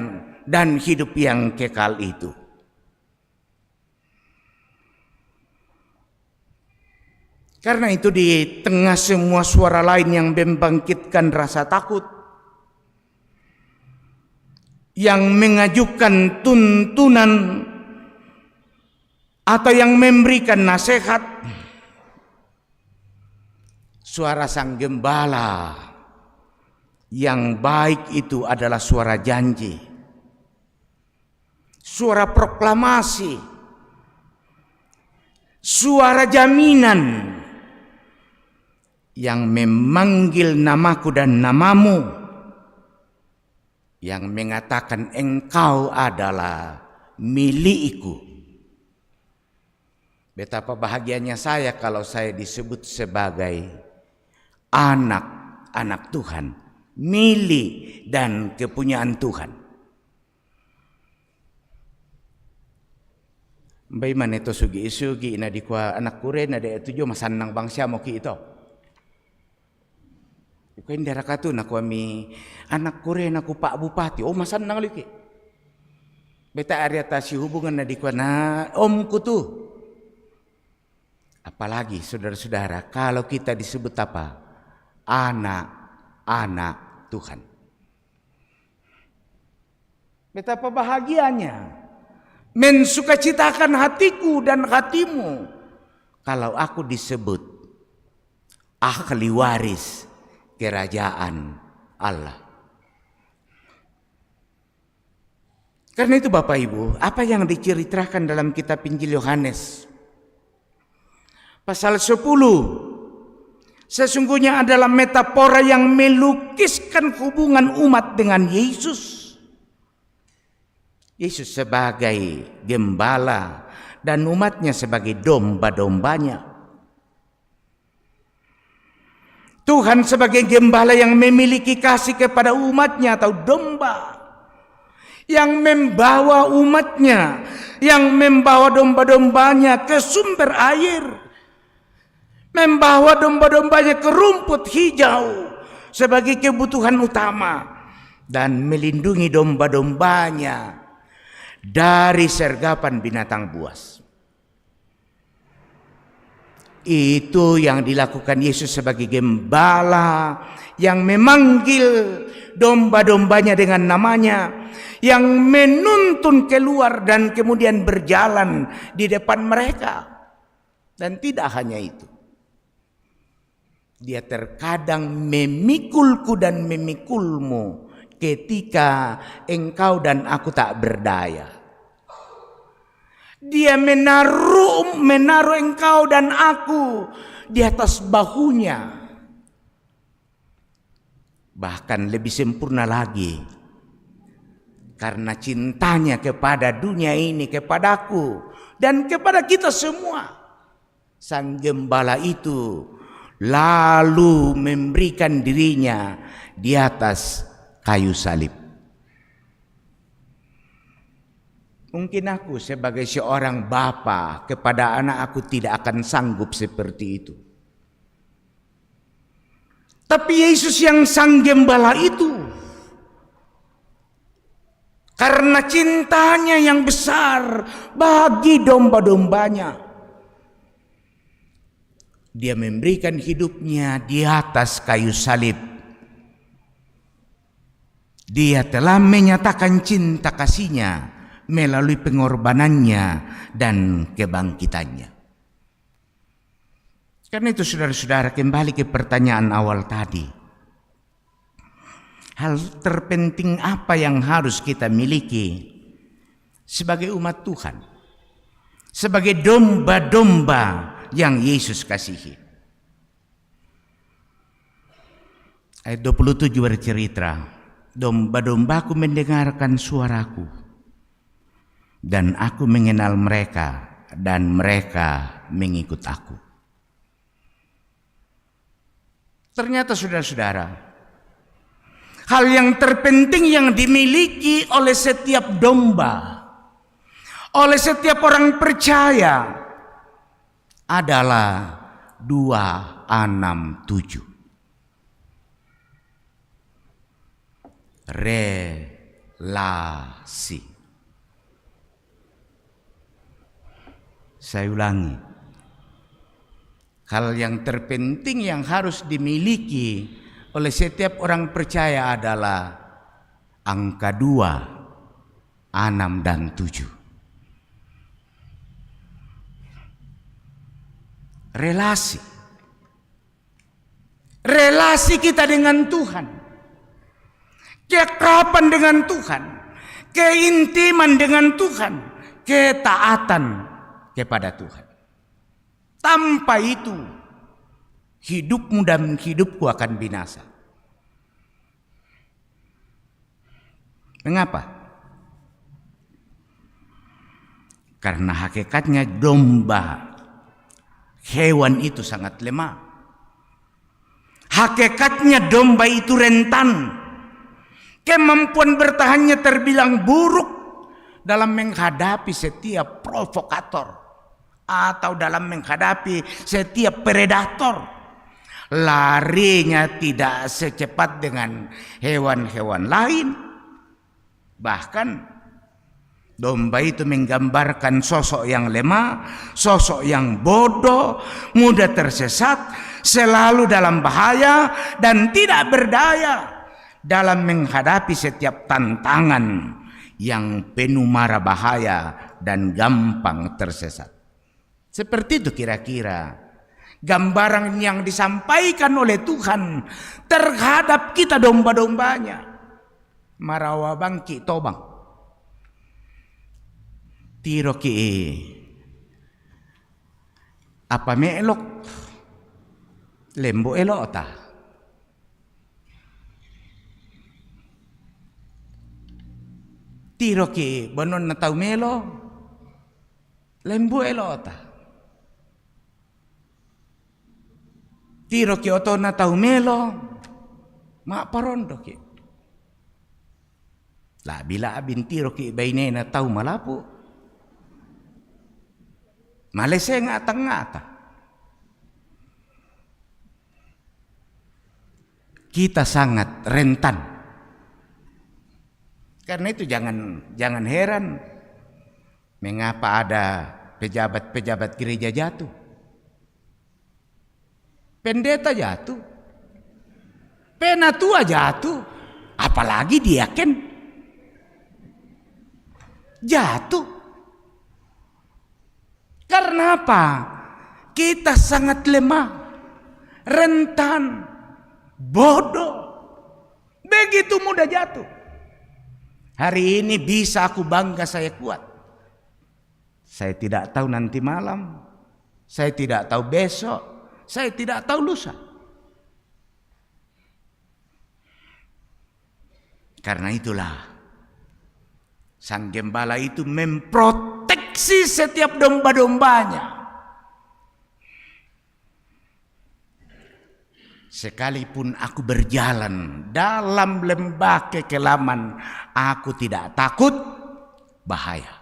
dan hidup yang kekal itu. Karena itu di tengah semua suara lain yang membangkitkan rasa takut, yang mengajukan tuntunan atau yang memberikan nasihat, suara sang gembala yang baik itu adalah suara janji, suara proklamasi, suara jaminan yang memanggil namaku dan namamu, yang mengatakan engkau adalah milikku. Betapa bahagianya saya kalau saya disebut sebagai anak-anak Tuhan, milik dan kepunyaan Tuhan. Bagaimana itu sugi-sugi na di kwa anak kure na de tujuh masanang bangsa mo ki ito. Ko hindi rakatu na kwa mi anak kure na ku Pak Bupati. Oh masanang liki. Beta area si hubungan na di kwa na omku tu. Apalagi saudara-saudara kalau kita disebut apa? Anak-anak Tuhan. Betapa bahagianya, mensukacitakan hatiku dan hatimu kalau aku disebut ahli waris kerajaan Allah. Karena itu Bapak Ibu, apa yang diceritakan dalam kitab Injil Yohanes pasal 10 sesungguhnya adalah metafora yang melukiskan hubungan umat dengan Yesus. Yesus sebagai gembala dan umatnya sebagai domba-dombanya. Tuhan sebagai gembala yang memiliki kasih kepada umatnya atau domba, yang membawa umatnya, yang membawa domba-dombanya ke sumber air, membawa domba-dombanya ke rumput hijau sebagai kebutuhan utama, dan melindungi domba-dombanya dari sergapan binatang buas. Itu yang dilakukan Yesus sebagai gembala yang memanggil domba-dombanya dengan namanya, yang menuntun keluar dan kemudian berjalan di depan mereka. Dan tidak hanya itu, dia terkadang memikulku dan memikulmu ketika engkau dan aku tak berdaya. Dia menaruh engkau dan aku di atas bahunya. Bahkan lebih sempurna lagi, karena cintanya kepada dunia ini, kepadaku dan kepada kita semua, Sang Gembala itu lalu memberikan dirinya di atas kayu salib. Mungkin aku sebagai seorang bapa kepada anak aku tidak akan sanggup seperti itu. Tapi Yesus yang Sang Gembala itu, karena cintanya yang besar bagi domba-dombanya, dia memberikan hidupnya di atas kayu salib. Dia telah menyatakan cinta kasihnya melalui pengorbanannya dan kebangkitannya. Karena itu saudara-saudara, kembali ke pertanyaan awal tadi. Hal terpenting apa yang harus kita miliki sebagai umat Tuhan, sebagai domba-domba yang Yesus kasihi? Ayat 27 bercerita, domba-dombaku mendengarkan suaraku, dan aku mengenal mereka, dan mereka mengikut aku. Ternyata saudara-saudara, hal yang terpenting yang dimiliki oleh setiap domba, oleh setiap orang percaya adalah 267. Relasi. Saya ulangi, hal yang terpenting yang harus dimiliki oleh setiap orang percaya adalah angka 2, 6 dan 7. Relasi. Relasi kita dengan Tuhan, kekerapan dengan Tuhan, keintiman dengan Tuhan, ketaatan kepada Tuhan. Tanpa itu, hidupmu dan hidupku akan binasa. Mengapa? Karena hakikatnya domba, hewan itu sangat lemah. Hakikatnya domba itu rentan. Kemampuan bertahannya terbilang buruk dalam menghadapi setiap provokator atau dalam menghadapi setiap predator. Larinya tidak secepat dengan hewan-hewan lain. Bahkan domba itu menggambarkan sosok yang lemah, sosok yang bodoh, mudah tersesat, selalu dalam bahaya dan tidak berdaya dalam menghadapi setiap tantangan yang penuh mara bahaya dan gampang tersesat. Seperti itu kira-kira gambaran yang disampaikan oleh Tuhan terhadap kita domba-dombanya. Marawa bangki tobang. Tiro ki apa me elok lembo elok ta. Tiro ki bonon na tau melo lembo elok ta. Tiro ki otona tau melo, mak parondo ki. Lah bila abin tiro ki bainena tau malapu. Malese ngata-ngata. Kita sangat rentan. Karena itu jangan heran mengapa ada pejabat-pejabat gereja jatuh. Pendeta jatuh. Penatua jatuh. Apalagi diaken. Jatuh. Karena apa? Kita sangat lemah. Rentan. Bodoh. Begitu mudah jatuh. Hari ini bisa aku bangga saya kuat. Saya tidak tahu nanti malam. Saya tidak tahu besok. Saya tidak tahu lusa. Karena itulah sang gembala itu memproteksi setiap domba-dombanya. Sekalipun aku berjalan dalam lembah kekelaman, aku tidak takut bahaya.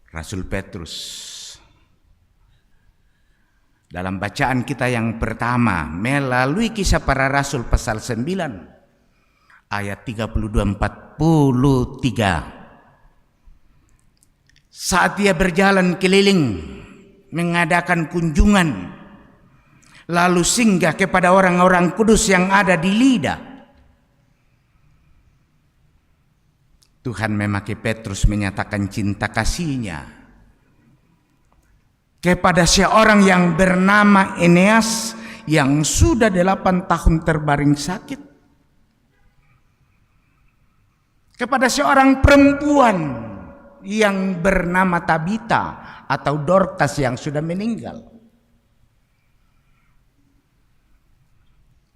Rasul Petrus dalam bacaan kita yang pertama melalui Kisah Para Rasul pasal 9 ayat 32-43. Saat dia berjalan keliling mengadakan kunjungan lalu singgah kepada orang-orang kudus yang ada di Lida, Tuhan memakai Petrus menyatakan cinta kasihnya kepada seorang yang bernama Eneas yang sudah 8 tahun terbaring sakit, kepada seorang perempuan yang bernama Tabita atau Dorcas yang sudah meninggal.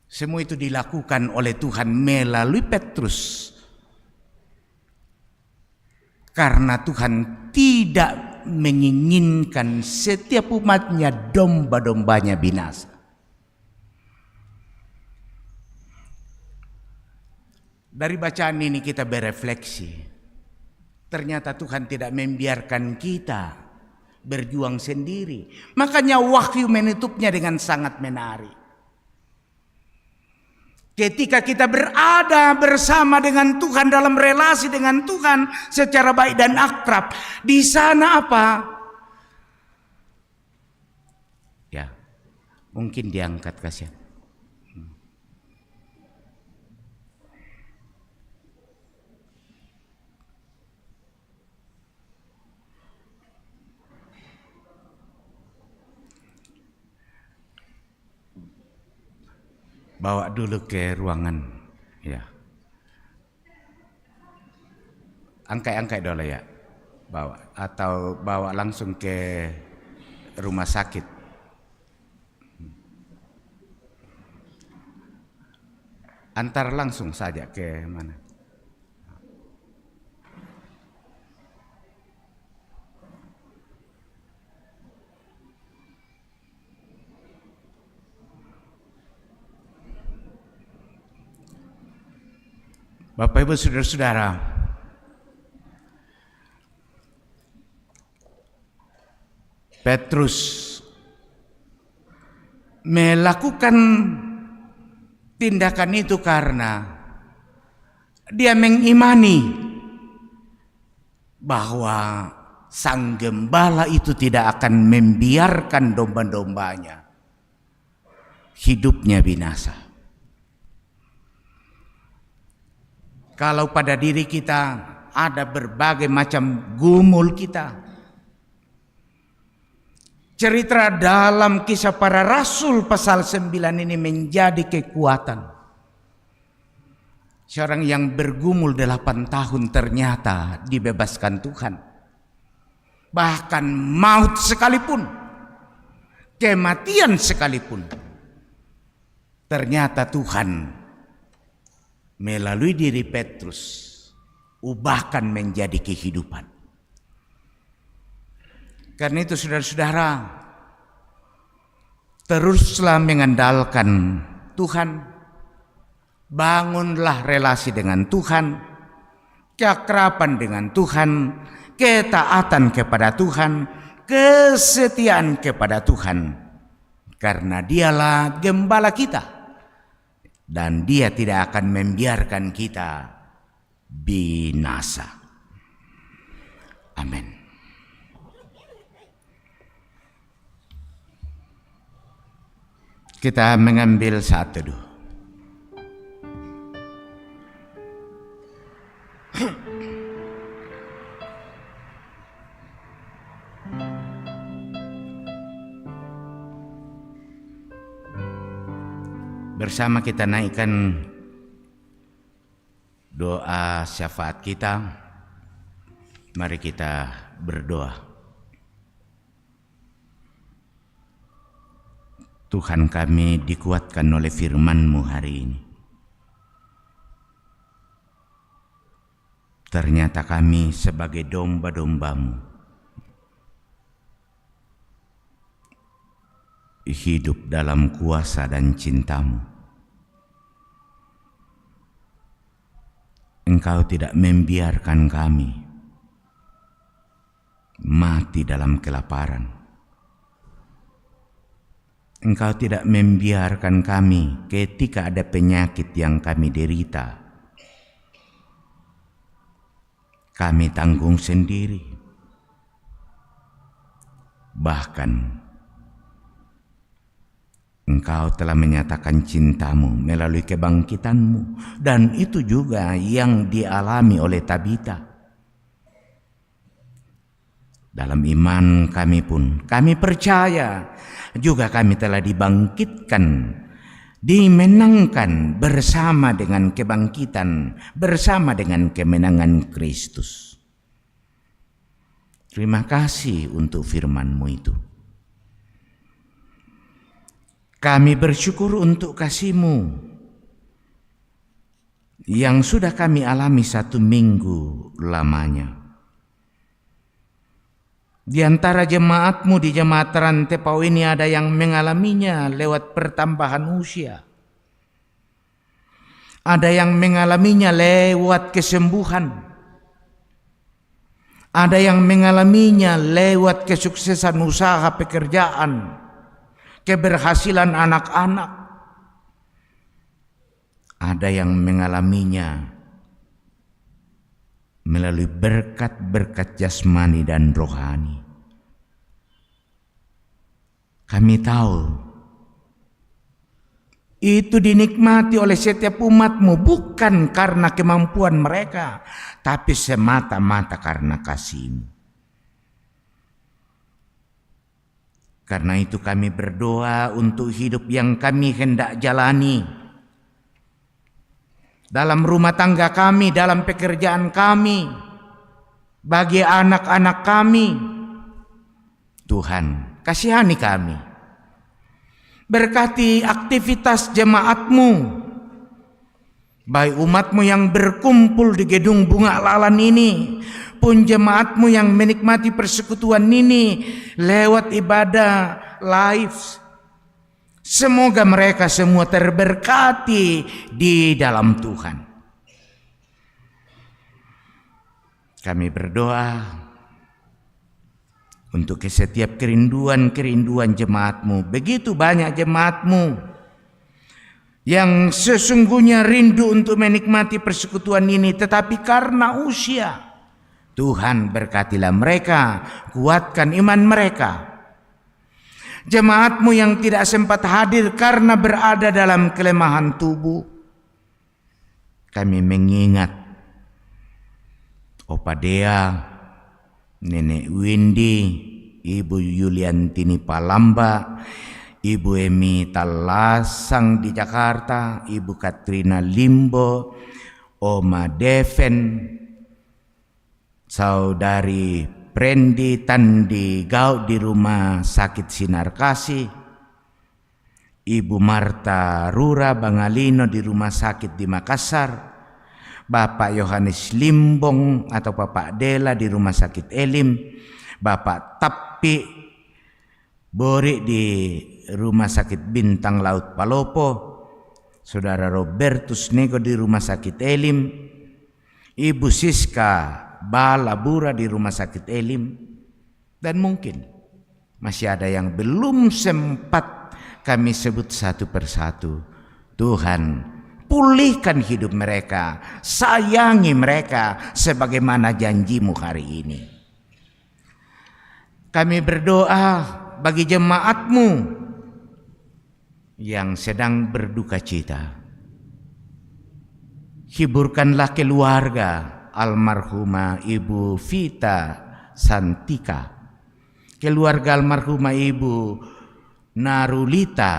Semua itu dilakukan oleh Tuhan melalui Petrus. Karena Tuhan tidak menginginkan setiap umatnya domba-dombanya binasa. Dari bacaan ini kita berefleksi. Ternyata Tuhan tidak membiarkan kita berjuang sendiri. Makanya Wahyu menutupnya dengan sangat menarik. Ketika kita berada bersama dengan Tuhan, dalam relasi dengan Tuhan secara baik dan akrab, di sana apa? Ya, mungkin diangkat kasihan. Bawa dulu ke ruangan, ya. Angkat dulu ya, bawa atau bawa langsung ke rumah sakit. Antar langsung saja ke mana? Bapak Ibu Saudara-saudara, Petrus melakukan tindakan itu karena dia mengimani bahwa sang gembala itu tidak akan membiarkan domba-dombanya hidupnya binasa. Kalau pada diri kita ada berbagai macam gumul kita, cerita dalam Kisah Para Rasul pasal 9 ini menjadi kekuatan. Seorang yang bergumul 8 tahun ternyata dibebaskan Tuhan. Bahkan maut sekalipun, kematian sekalipun, ternyata Tuhan melalui diri Petrus ubahkan menjadi kehidupan. Karena itu saudara-saudara, teruslah mengandalkan Tuhan, bangunlah relasi dengan Tuhan, keakraban dengan Tuhan, ketaatan kepada Tuhan, kesetiaan kepada Tuhan, karena Dialah gembala kita dan Dia tidak akan membiarkan kita binasa. Amin. Kita mengambil saat teduh. Bersama kita naikkan doa syafaat kita. Mari kita berdoa. Tuhan, kami dikuatkan oleh firman-Mu hari ini. Ternyata kami sebagai domba-domba-Mu hidup dalam kuasa dan cinta-Mu. Engkau tidak membiarkan kami mati dalam kelaparan. Engkau tidak membiarkan kami ketika ada penyakit yang kami derita, kami tanggung sendiri. Bahkan Engkau telah menyatakan cinta-Mu melalui kebangkitan-Mu, dan itu juga yang dialami oleh Tabita. Dalam iman kami pun, kami percaya juga kami telah dibangkitkan, dimenangkan bersama dengan kebangkitan, bersama dengan kemenangan Kristus. Terima kasih untuk firman-Mu itu. Kami bersyukur untuk kasih-Mu yang sudah kami alami 1 minggu lamanya. Di antara jemaat-Mu di jemaat Rantepau ini ada yang mengalaminya lewat pertambahan usia. Ada yang mengalaminya lewat kesembuhan. Ada yang mengalaminya lewat kesuksesan usaha pekerjaan, keberhasilan anak-anak. Ada yang mengalaminya melalui berkat-berkat jasmani dan rohani. Kami tahu itu dinikmati oleh setiap umat-Mu bukan karena kemampuan mereka, tapi semata-mata karena kasih-Mu. Karena itu kami berdoa untuk hidup yang kami hendak jalani dalam rumah tangga kami, dalam pekerjaan kami, bagi anak-anak kami. Tuhan, kasihani kami. Berkati aktivitas jemaat-Mu, baik umat-Mu yang berkumpul di gedung bunga lalan ini, pun jemaat-Mu yang menikmati persekutuan ini lewat ibadah live. Semoga mereka semua terberkati di dalam Tuhan. Kami berdoa untuk setiap kerinduan-kerinduan jemaat-Mu. Begitu banyak jemaat-Mu yang sesungguhnya rindu untuk menikmati persekutuan ini, tetapi karena usia, Tuhan berkatilah mereka, kuatkan iman mereka. Jemaat-Mu yang tidak sempat hadir karena berada dalam kelemahan tubuh, kami mengingat Opa Dea, Nenek Windy, Ibu Yuliantini Palamba, Ibu Emi Talasang di Jakarta, Ibu Katrina Limbo, Oma Deven, Saudari Prendi Tandi Gau di Rumah Sakit Sinar Kasih, Ibu Marta Rura Bangalino di Rumah Sakit di Makassar, Bapak Yohanes Limbong atau Bapak Dela di Rumah Sakit Elim, Bapak Tapi Bori di Rumah Sakit Bintang Laut Palopo, Saudara Robertus Nego di Rumah Sakit Elim, Ibu Siska Balabura di Rumah Sakit Elim, dan mungkin masih ada yang belum sempat kami sebut satu persatu. Tuhan, pulihkan hidup mereka, sayangi mereka sebagaimana janji-Mu hari ini. Kami berdoa bagi jemaat-Mu yang sedang berduka cita. Hiburkanlah keluarga almarhumah Ibu Vita Santika, keluarga almarhumah Ibu Narulita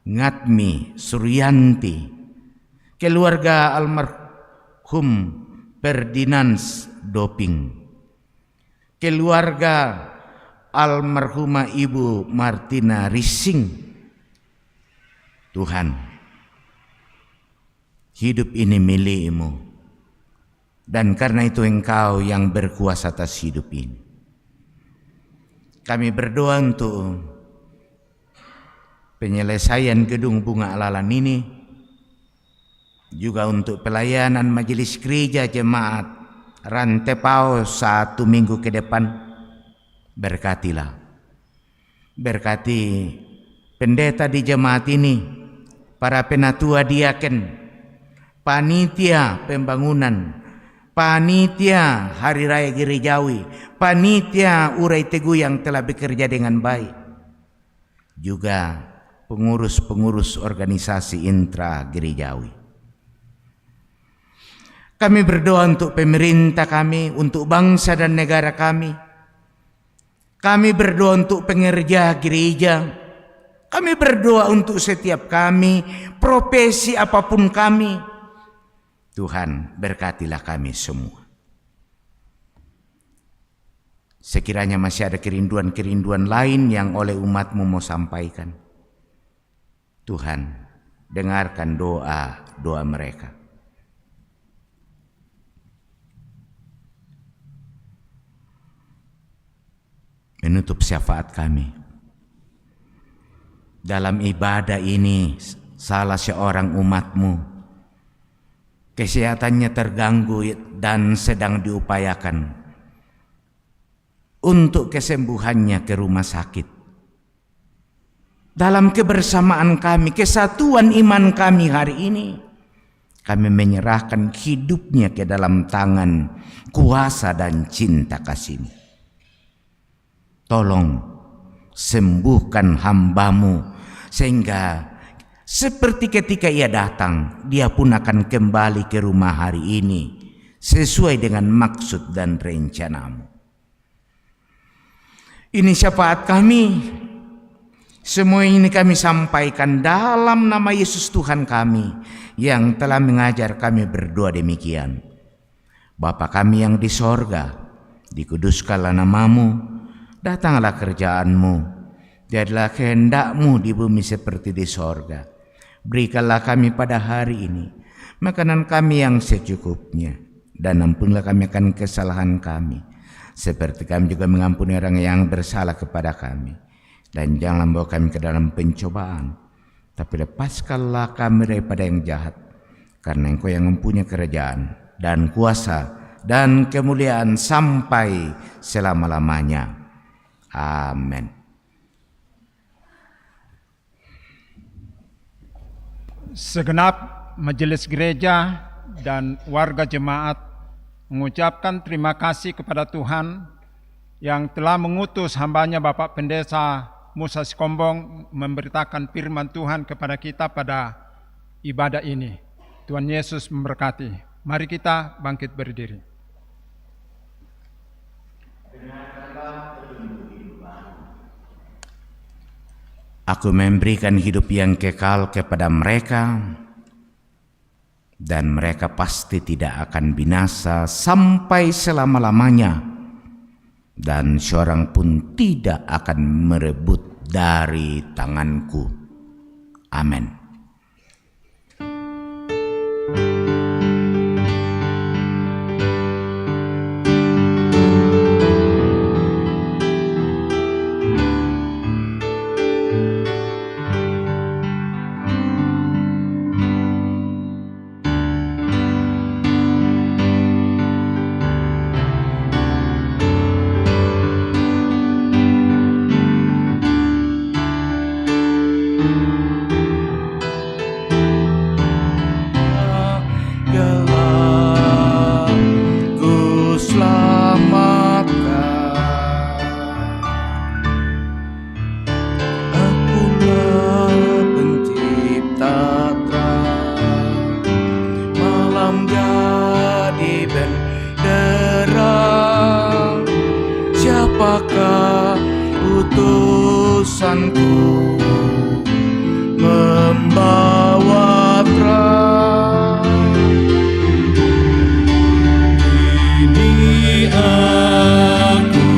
Ngatmi Suryanti, keluarga almarhum Ferdinand Doping, keluarga almarhumah Ibu Martina Rising. Tuhan, hidup ini milik-Mu, dan karena itu Engkau yang berkuasa atas hidup ini. Kami berdoa untuk penyelesaian gedung Bunga Alalan ini, juga untuk pelayanan majelis gereja jemaat Rantepao 1 minggu ke depan. Berkatilah, berkati pendeta di jemaat ini, para penatua diaken, panitia pembangunan, panitia Hari Raya Gerejawi, panitia Urai Teguh yang telah bekerja dengan baik, juga pengurus-pengurus organisasi intra gerejawi. Kami berdoa untuk pemerintah kami, untuk bangsa dan negara kami. Kami berdoa untuk pengerja gereja. Kami berdoa untuk setiap kami, profesi apapun kami. Tuhan, berkatilah kami semua. Sekiranya masih ada kerinduan-kerinduan lain yang oleh umat-Mu mau sampaikan, Tuhan, dengarkan doa-doa mereka. Menutup syafaat kami. Dalam ibadah ini, salah seorang umat-Mu kesehatannya terganggu dan sedang diupayakan untuk kesembuhannya ke rumah sakit. Dalam kebersamaan kami, kesatuan iman kami hari ini, kami menyerahkan hidupnya ke dalam tangan kuasa dan cinta kasih-Mu. Tolong sembuhkan hamba-Mu, sehingga seperti ketika ia datang, dia pun akan kembali ke rumah hari ini sesuai dengan maksud dan rencana-Mu. Ini syafaat kami. Semua ini kami sampaikan dalam nama Yesus Tuhan kami yang telah mengajar kami berdoa demikian. Bapa kami yang di sorga, dikuduskanlah nama-Mu, datanglah kerjaan-Mu, jadilah kehendak-Mu di bumi seperti di sorga. Berikanlah kami pada hari ini makanan kami yang secukupnya, dan ampunilah kami akan kesalahan kami, seperti kami juga mengampuni orang yang bersalah kepada kami. Dan janganlah membawa kami ke dalam pencobaan, tapi lepaskanlah kami daripada yang jahat, karena Engkau yang mempunyai kerajaan dan kuasa dan kemuliaan sampai selama-lamanya. Amin. Segenap majelis gereja dan warga jemaat mengucapkan terima kasih kepada Tuhan yang telah mengutus hamba-Nya Bapak Pendeta Musa Sikombong memberitakan firman Tuhan kepada kita pada ibadah ini. Tuhan Yesus memberkati. Mari kita bangkit berdiri. Aku memberikan hidup yang kekal kepada mereka, dan mereka pasti tidak akan binasa sampai selama-lamanya, dan seorang pun tidak akan merebut dari tanganku. Amin. apakah utusanku membawa terang? Ini aku,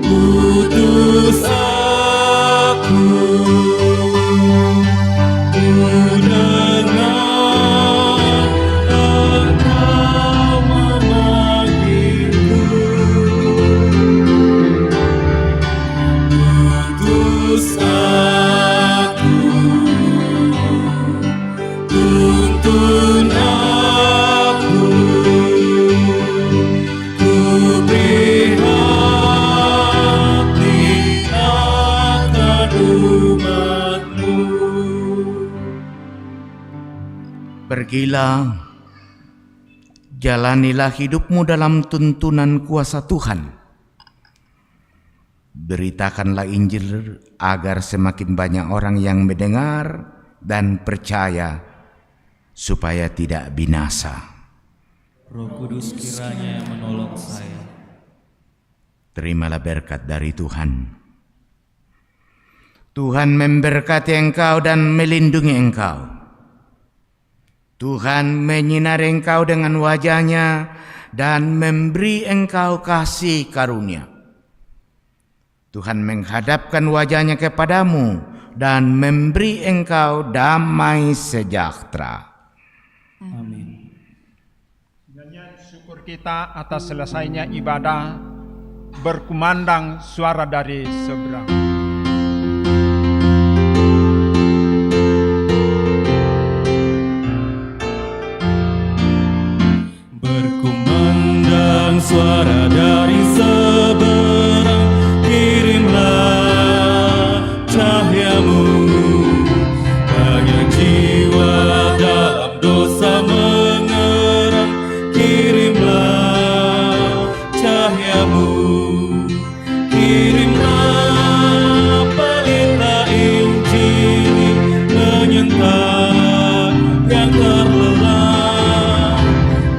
utus aku, ku dengar Engkau memanggilku. Utus aku, tuntun aku, ku beri hati akan umat-Mu. Pergilah, jalanilah hidupmu dalam tuntunan kuasa Tuhan. Beritakanlah Injil agar semakin banyak orang yang mendengar dan percaya, supaya tidak binasa. Roh Kudus kiranya yang menolong saya. Terimalah berkat dari Tuhan. Tuhan memberkati engkau dan melindungi engkau. Tuhan menyinari engkau dengan wajah-Nya dan memberi engkau kasih karunia. Tuhan menghadapkan wajah-Nya kepadamu dan memberi engkau damai sejahtera. Amin. Nyanyian syukur kita atas selesainya ibadah berkumandang suara dari seberang. Berkumandang suara dari seberang, kirimlah cahaya-Mu. Banyak jiwa dalam dosa mengerang, kirimlah cahaya-Mu. Kirimlah pelita Injil menyentak yang terlelap.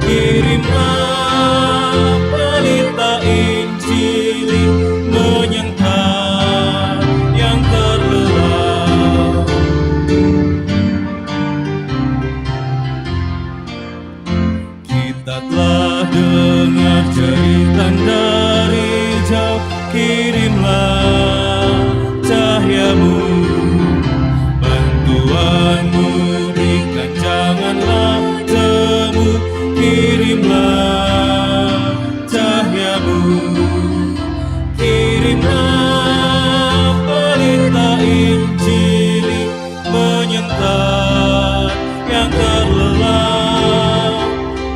Kirimlah pelita Injil menyentak yang terlelap. Kita telah dengar cerita dari jauh, kirimlah cahaya-Mu. Bantuan-Mu berikan, janganlah temu, kirimlah cahaya-Mu. Kirimlah pelita Injil menyentak yang terlelap.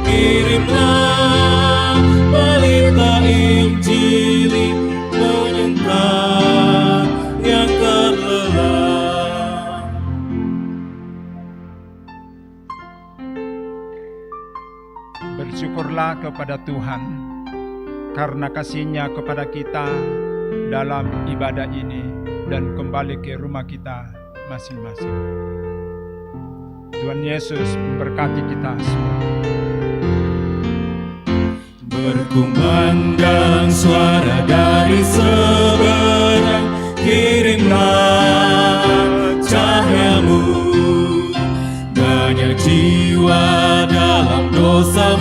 Kirimlah pelita Injil menyentak yang terlelap. Bersyukurlah kepada Tuhan karena kasih-Nya kepada kita dalam ibadah ini dan kembali ke rumah kita masing-masing. Tuhan Yesus memberkati kita semua. Berkumandang suara dari seberang, kirimlah cahaya-Mu. Banyak jiwa dalam dosa